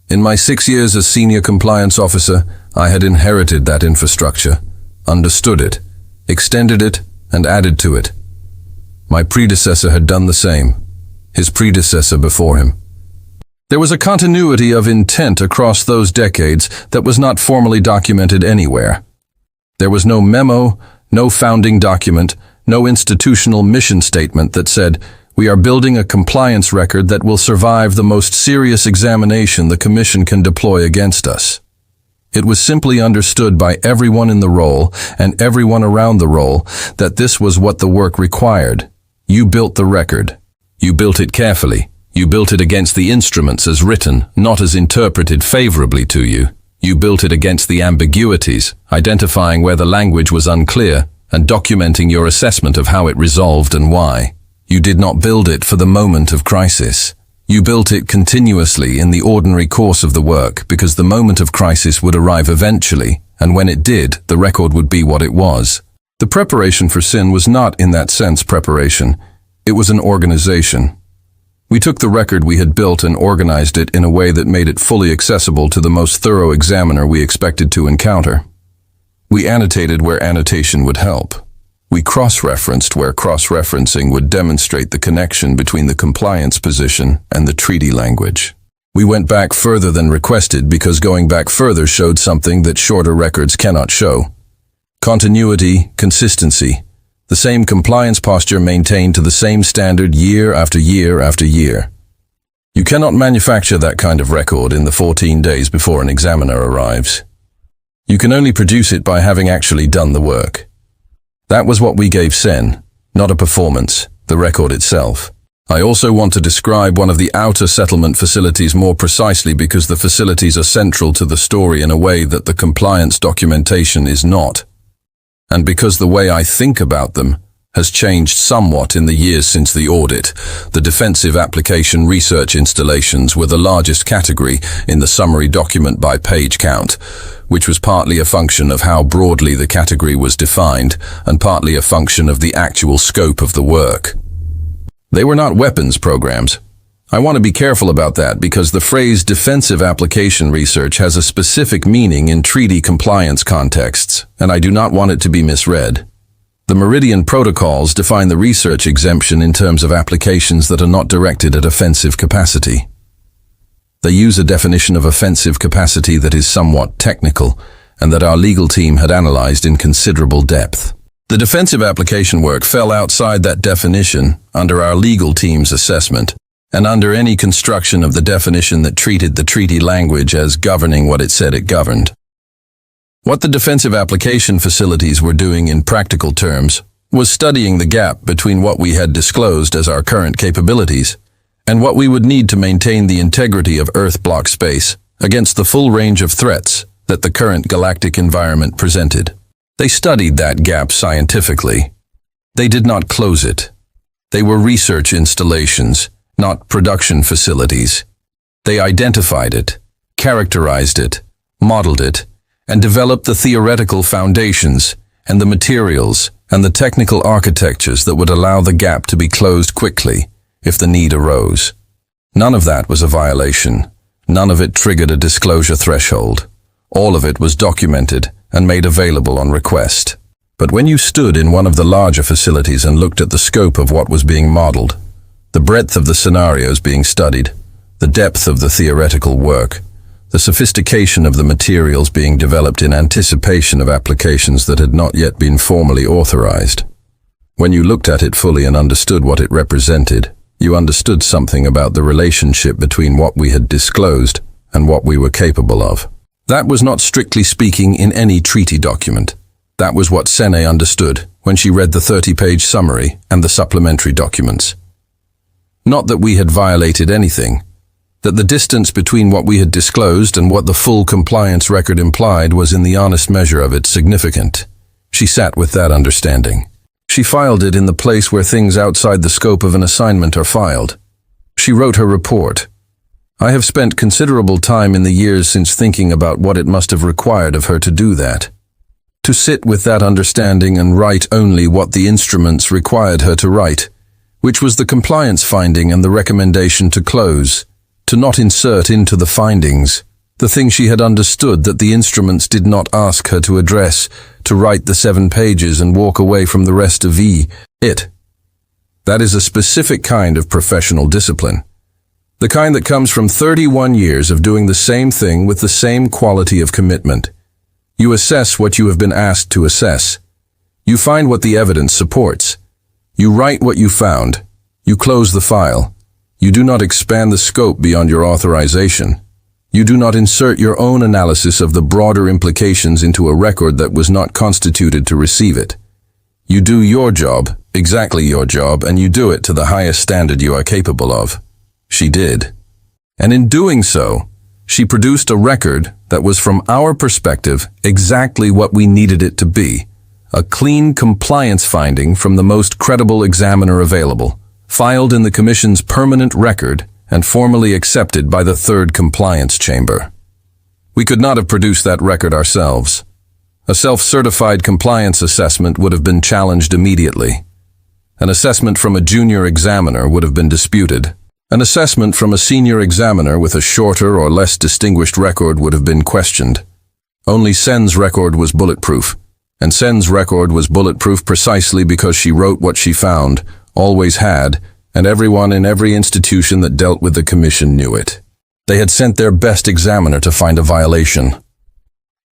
[SPEAKER 1] In my 6 years as senior compliance officer, I had inherited that infrastructure, understood it, extended it, and added to it. My predecessor had done the same, his predecessor before him. There was a continuity of intent across those decades that was not formally documented anywhere. There was no memo, no founding document, no institutional mission statement that said, "We are building a compliance record that will survive the most serious examination the Commission can deploy against us." It was simply understood by everyone in the role and everyone around the role that this was what the work required. You built the record. You built it carefully. You built it against the instruments as written, not as interpreted favorably to you. You built it against the ambiguities, identifying where the language was unclear and documenting your assessment of how it resolved and why. You did not build it for the moment of crisis. You built it continuously in the ordinary course of the work because the moment of crisis would arrive eventually, and when it did, the record would be what it was. The preparation for sin was not in that sense preparation. It was an organization. We took the record we had built and organized it in a way that made it fully accessible to the most thorough examiner we expected to encounter. We annotated where annotation would help. We cross-referenced where cross-referencing would demonstrate the connection between the compliance position and the treaty language. We went back further than requested because going back further showed something that shorter records cannot show. Continuity, consistency, the same compliance posture maintained to the same standard year after year after year. You cannot manufacture that kind of record in the 14 days before an examiner arrives. You can only produce it by having actually done the work. That was what we gave Sen, not a performance, the record itself. I also want to describe one of the outer settlement facilities more precisely because the facilities are central to the story in a way that the compliance documentation is not. And because the way I think about them has changed somewhat in the years since the audit. The defensive application research installations were the largest category in the summary document by page count, which was partly a function of how broadly the category was defined and partly a function of the actual scope of the work. They were not weapons programs. I want to be careful about that because the phrase defensive application research has a specific meaning in treaty compliance contexts, and I do not want it to be misread. The Meridian protocols define the research exemption in terms of applications that are not directed at offensive capacity. They use a definition of offensive capacity that is somewhat technical and that our legal team had analyzed in considerable depth. The defensive application work fell outside that definition under our legal team's assessment and under any construction of the definition that treated the treaty language as governing what it said it governed. What the defensive application facilities were doing in practical terms was studying the gap between what we had disclosed as our current capabilities and what we would need to maintain the integrity of Earth block space against the full range of threats that the current galactic environment presented. They studied that gap scientifically. They did not close it. They were research installations, not production facilities. They identified it, characterized it, modeled it, and developed the theoretical foundations and the materials and the technical architectures that would allow the gap to be closed quickly if the need arose. None of that was a violation. None of it triggered a disclosure threshold. All of it was documented and made available on request. But when you stood in one of the larger facilities and looked at the scope of what was being modeled, the breadth of the scenarios being studied, the depth of the theoretical work, the sophistication of the materials being developed in anticipation of applications that had not yet been formally authorized, When you looked at it fully and understood what it represented, you understood something about the relationship between what we had disclosed and what we were capable of. That was not strictly speaking in any treaty document. That was what Sene understood when she read the 30-page summary and the supplementary documents. Not that we had violated anything, that the distance between what we had disclosed and what the full compliance record implied was in the honest measure of it significant. She sat with that understanding. She filed it in the place where things outside the scope of an assignment are filed. She wrote her report. I have spent considerable time in the years since thinking about what it must have required of her to do that. To sit with that understanding and write only what the instruments required her to write, which was the compliance finding and the recommendation to close, to not insert into the findings the thing she had understood that the instruments did not ask her to address, to write the 7 pages and walk away from the rest of it. That is a specific kind of professional discipline. The kind that comes from 31 years of doing the same thing with the same quality of commitment. You assess what you have been asked to assess. You find what the evidence supports. You write what you found. You close the file. You do not expand the scope beyond your authorization. You do not insert your own analysis of the broader implications into a record that was not constituted to receive it. You do your job, exactly your job, and you do it to the highest standard you are capable of. She did. And in doing so, she produced a record that was from our perspective exactly what we needed it to be. A clean compliance finding from the most credible examiner available, filed in the Commission's permanent record and formally accepted by the Third Compliance Chamber. We could not have produced that record ourselves. A self-certified compliance assessment would have been challenged immediately. An assessment from a junior examiner would have been disputed. An assessment from a senior examiner with a shorter or less distinguished record would have been questioned. Only Sen's record was bulletproof, and Sen's record was bulletproof precisely because she wrote what she found, always had, and everyone in every institution that dealt with the Commission knew it. They had sent their best examiner to find a violation.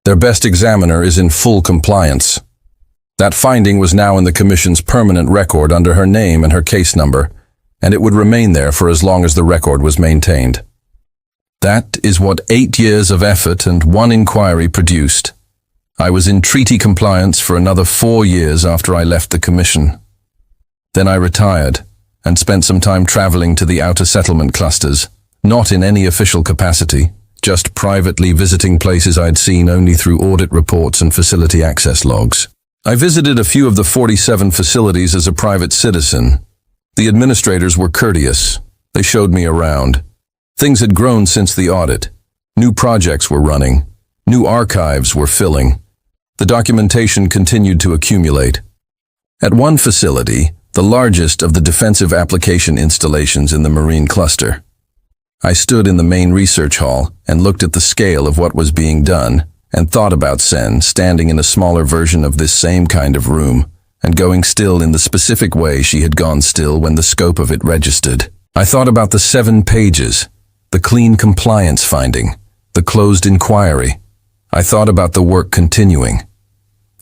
[SPEAKER 1] Their best examiner is in full compliance. That finding was now in the Commission's permanent record under her name and her case number, and it would remain there for as long as the record was maintained. That is what 8 years of effort and 1 inquiry produced. I was in treaty compliance for another 4 years after I left the Commission. Then I retired and spent some time traveling to the outer settlement clusters, not in any official capacity, just privately visiting places I'd seen only through audit reports and facility access logs. I visited a few of the 47 facilities as a private citizen. The administrators were courteous. They showed me around. Things had grown since the audit. New projects were running. New archives were filling. The documentation continued to accumulate. At one facility, the largest of the defensive application installations in the Marine cluster, I stood in the main research hall and looked at the scale of what was being done and thought about Sen standing in a smaller version of this same kind of room and going still in the specific way she had gone still when the scope of it registered. I thought about the 7 pages, the clean compliance finding, the closed inquiry. I thought about the work continuing.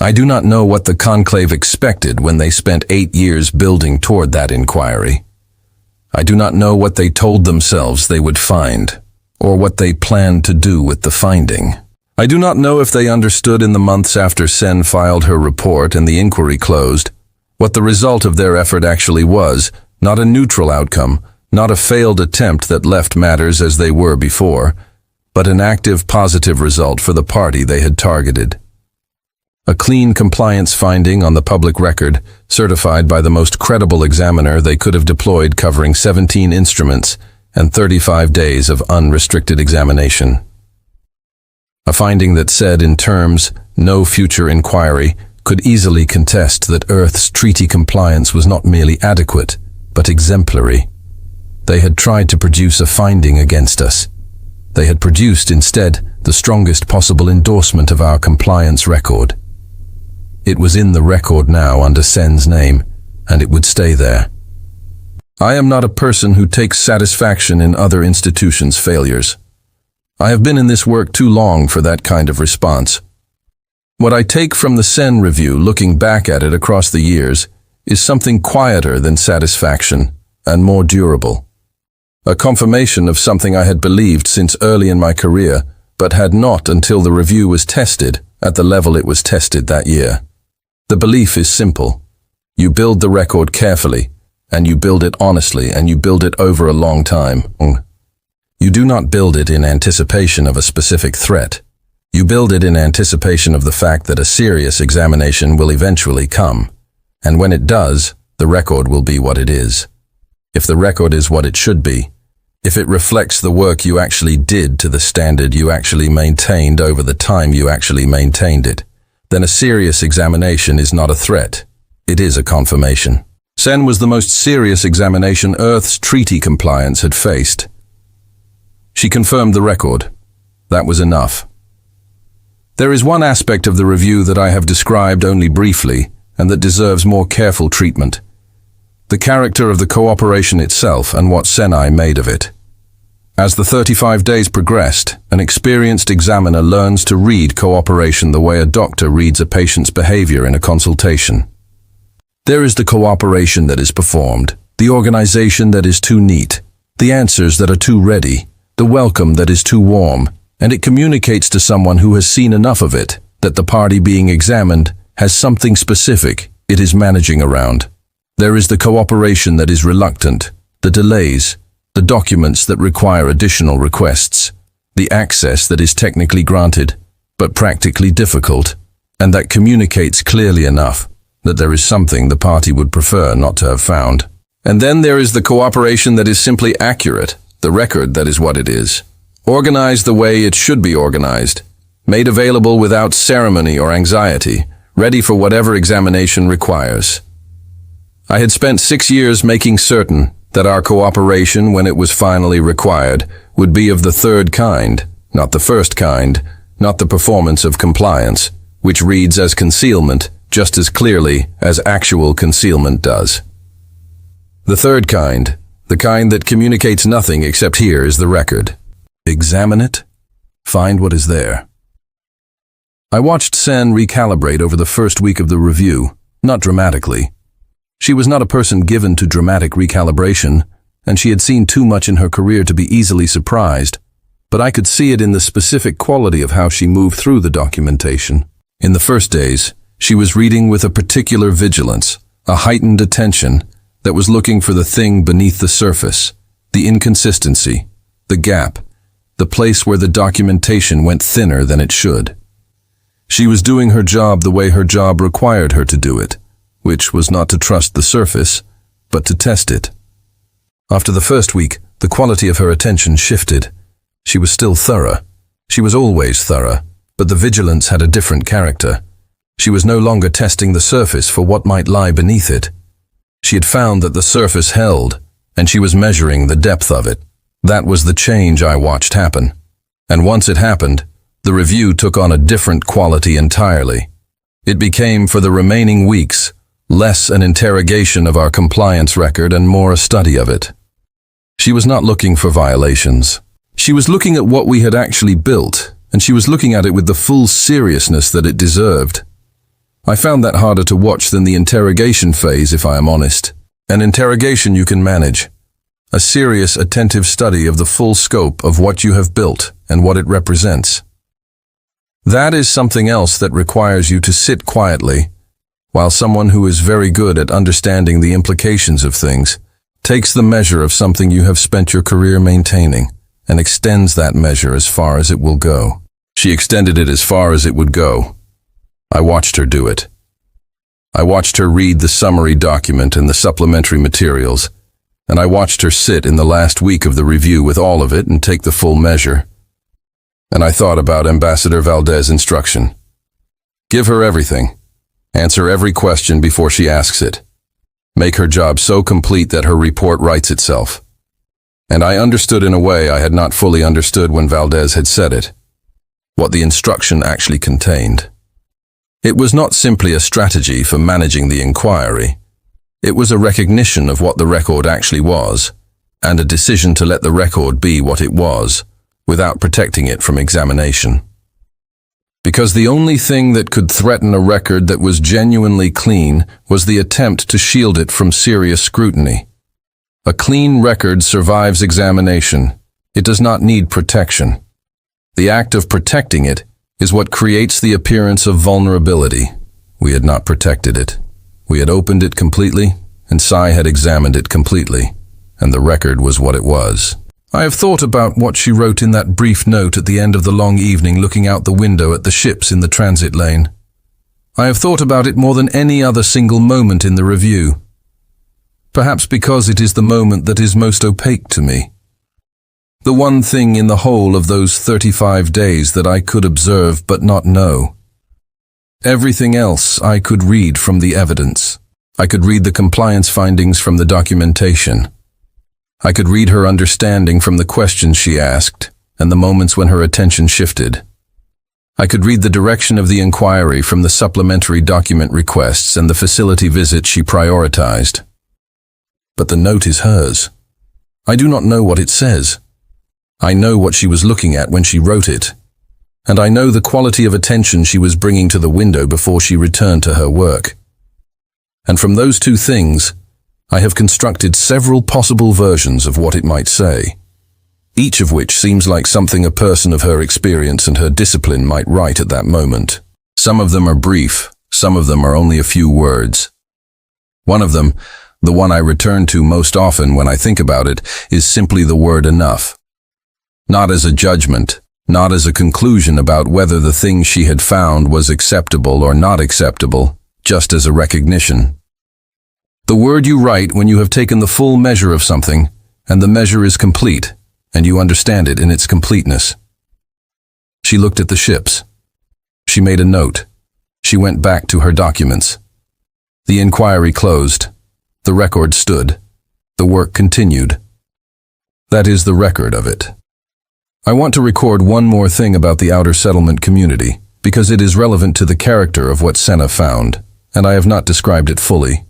[SPEAKER 1] I do not know what the conclave expected when they spent 8 years building toward that inquiry. I do not know what they told themselves they would find, or what they planned to do with the finding. I do not know if they understood in the months after Sen filed her report and the inquiry closed, what the result of their effort actually was, not a neutral outcome, not a failed attempt that left matters as they were before, but an active positive result for the party they had targeted. A clean compliance finding on the public record, certified by the most credible examiner they could have deployed, covering 17 instruments and 35 days of unrestricted examination. A finding that said in terms, no future inquiry could easily contest that Earth's treaty compliance was not merely adequate, but exemplary. They had tried to produce a finding against us. They had produced instead the strongest possible endorsement of our compliance record. It was in the record now under Sen's name, and it would stay there. I am not a person who takes satisfaction in other institutions' failures. I have been in this work too long for that kind of response. What I take from the Sen review, looking back at it across the years, is something quieter than satisfaction and more durable. A confirmation of something I had believed since early in my career, but had not until the review was tested at the level it was tested that year. The belief is simple. You build the record carefully, and you build it honestly, and you build it over a long time. You do not build it in anticipation of a specific threat. You build it in anticipation of the fact that a serious examination will eventually come, and when it does, the record will be what it is. If the record is what it should be, if it reflects the work you actually did to the standard you actually maintained over the time you actually maintained it, then a serious examination is not a threat. It is a confirmation. Sen was the most serious examination Earth's treaty compliance had faced. She confirmed the record. That was enough. There is one aspect of the review that I have described only briefly and that deserves more careful treatment. The character of the cooperation itself and what Senai made of it. As the 35 days progressed, an experienced examiner learns to read cooperation the way a doctor reads a patient's behavior in a consultation. There is the cooperation that is performed, the organization that is too neat, the answers that are too ready, the welcome that is too warm, and it communicates to someone who has seen enough of it that the party being examined has something specific it is managing around. There is the cooperation that is reluctant, the delays, the documents that require additional requests, the access that is technically granted, but practically difficult, and that communicates clearly enough that there is something the party would prefer not to have found. And then there is the cooperation that is simply accurate, the record that is what it is, organized the way it should be organized, made available without ceremony or anxiety, ready for whatever examination requires. I had spent 6 years making certain that our cooperation, when it was finally required, would be of the third kind, not the first kind, not the performance of compliance, which reads as concealment just as clearly as actual concealment does. The third kind, the kind that communicates nothing except here is the record. Examine it, find what is there. I watched Sen recalibrate over the first week of the review, not dramatically. She was not a person given to dramatic recalibration, and she had seen too much in her career to be easily surprised, but I could see it in the specific quality of how she moved through the documentation. In the first days, she was reading with a particular vigilance, a heightened attention that was looking for the thing beneath the surface, the inconsistency, the gap, the place where the documentation went thinner than it should. She was doing her job the way her job required her to do it, which was not to trust the surface, but to test it. After the first week, the quality of her attention shifted. She was still thorough. She was always thorough, but the vigilance had a different character. She was no longer testing the surface for what might lie beneath it. She had found that the surface held, and she was measuring the depth of it. That was the change I watched happen. And once it happened, the review took on a different quality entirely. It became, for the remaining weeks, less an interrogation of our compliance record and more a study of it. She was not looking for violations. She was looking at what we had actually built, and she was looking at it with the full seriousness that it deserved. I found that harder to watch than the interrogation phase, if I am honest. An interrogation you can manage. A serious, attentive study of the full scope of what you have built and what it represents. That is something else that requires you to sit quietly, while someone who is very good at understanding the implications of things takes the measure of something you have spent your career maintaining and extends that measure as far as it will go. She extended it as far as it would go. I watched her do it. I watched her read the summary document and the supplementary materials, and I watched her sit in the last week of the review with all of it and take the full measure. And I thought about Ambassador Valdez's instruction. Give her everything. Answer every question before she asks it. Make her job so complete that her report writes itself. And I understood in a way I had not fully understood when Valdez had said it, what the instruction actually contained. It was not simply a strategy for managing the inquiry. It was a recognition of what the record actually was, and a decision to let the record be what it was, without protecting it from examination. Because the only thing that could threaten a record that was genuinely clean was the attempt to shield it from serious scrutiny. A clean record survives examination. It does not need protection. The act of protecting it is what creates the appearance of vulnerability. We had not protected it. We had opened it completely, and Sai had examined it completely, and the record was what it was. I have thought about what she wrote in that brief note at the end of the long evening looking out the window at the ships in the transit lane. I have thought about it more than any other single moment in the review. Perhaps because it is the moment that is most opaque to me. The one thing in the whole of those 35 days that I could observe but not know. Everything else I could read from the evidence. I could read the compliance findings from the documentation. I could read her understanding from the questions she asked and the moments when her attention shifted. I could read the direction of the inquiry from the supplementary document requests and the facility visits she prioritized. But the note is hers. I do not know what it says. I know what she was looking at when she wrote it, and I know the quality of attention she was bringing to the window before she returned to her work. And from those two things, I have constructed several possible versions of what it might say, each of which seems like something a person of her experience and her discipline might write at that moment. Some of them are brief, some of them are only a few words. One of them, the one I return to most often when I think about it, is simply the word enough. Not as a judgment, not as a conclusion about whether the thing she had found was acceptable or not acceptable, just as a recognition. The word you write when you have taken the full measure of something, and the measure is complete, and you understand it in its completeness. She looked at the ships. She made a note. She went back to her documents. The inquiry closed. The record stood. The work continued. That is the record of it. I want to record one more thing about the outer settlement community, because it is relevant to the character of what Senna found, and I have not described it fully.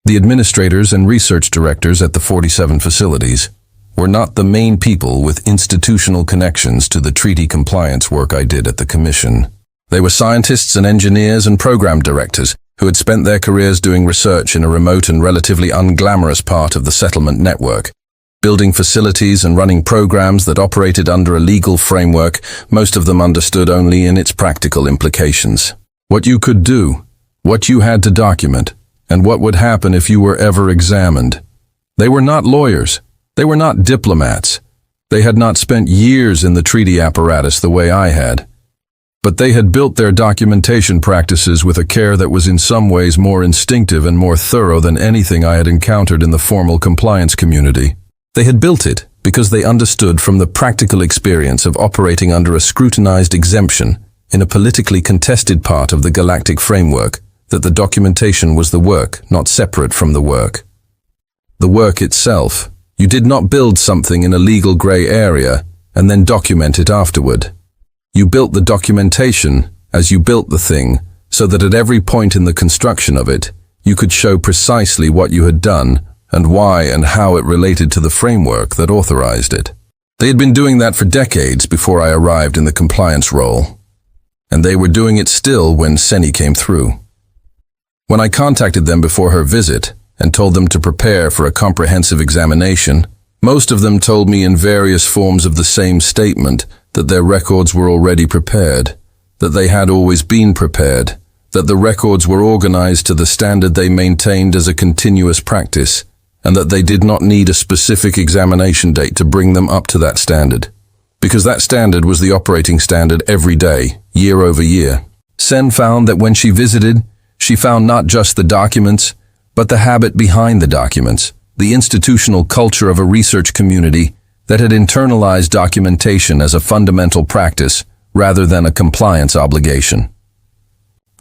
[SPEAKER 1] The administrators and research directors at the 47 facilities were not the main people with institutional connections to the treaty compliance work I did at the Commission. They were scientists and engineers and program directors who had spent their careers doing research in a remote and relatively unglamorous part of the settlement network, building facilities and running programs that operated under a legal framework most of them understood only in its practical implications. What you could do, what you had to document, and what would happen if you were ever examined. They were not lawyers. They were not diplomats. They had not spent years in the treaty apparatus the way I had. But they had built their documentation practices with a care that was in some ways more instinctive and more thorough than anything I had encountered in the formal compliance community. They had built it because they understood from the practical experience of operating under a scrutinized exemption in a politically contested part of the galactic framework that the documentation was the work, not separate from the work. The work itself. You did not build something in a legal gray area and then document it afterward. You built the documentation as you built the thing, so that at every point in the construction of it, you could show precisely what you had done and why and how it related to the framework that authorized it. They had been doing that for decades before I arrived in the compliance role, and they were doing it still when Senny came through. When I contacted them before her visit and told them to prepare for a comprehensive examination, most of them told me in various forms of the same statement that their records were already prepared, that they had always been prepared, that the records were organized to the standard they maintained as a continuous practice, and that they did not need a specific examination date to bring them up to that standard, because that standard was the operating standard every day, year over year. Sen found that when she visited, she found not just the documents, but the habit behind the documents, the institutional culture of a research community that had internalized documentation as a fundamental practice rather than a compliance obligation.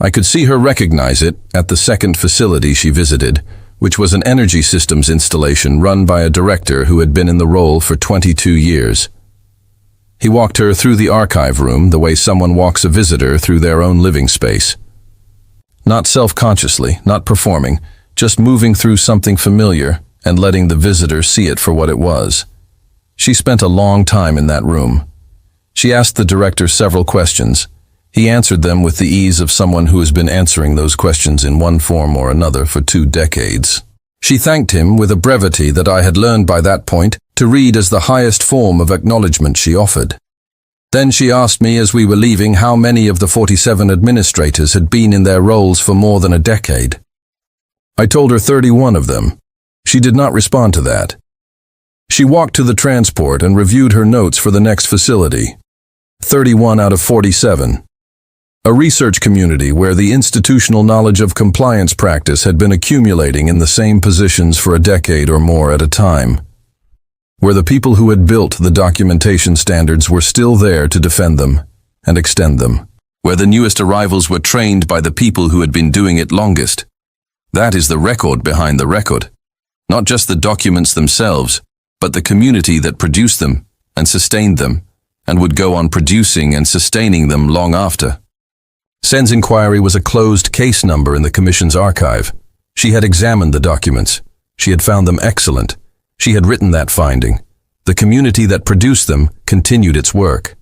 [SPEAKER 1] I could see her recognize it at the second facility she visited, which was an energy systems installation run by a director who had been in the role for 22 years. He walked her through the archive room the way someone walks a visitor through their own living space. Not self-consciously, not performing, just moving through something familiar and letting the visitor see it for what it was. She spent a long time in that room. She asked the director several questions. He answered them with the ease of someone who has been answering those questions in one form or another for 2 decades. She thanked him with a brevity that I had learned by that point to read as the highest form of acknowledgement she offered. Then she asked me as we were leaving how many of the 47 administrators had been in their roles for more than a decade. I told her 31 of them. She did not respond to that. She walked to the transport and reviewed her notes for the next facility. 31 out of 47. A research community where the institutional knowledge of compliance practice had been accumulating in the same positions for a decade or more at a time. Where the people who had built the documentation standards were still there to defend them and extend them. Where the newest arrivals were trained by the people who had been doing it longest. That is the record behind the record. Not just the documents themselves, but the community that produced them and sustained them and would go on producing and sustaining them long after. Sen's inquiry was a closed case number in the Commission's archive. She had examined the documents. She had found them excellent. She had written that finding. The community that produced them continued its work.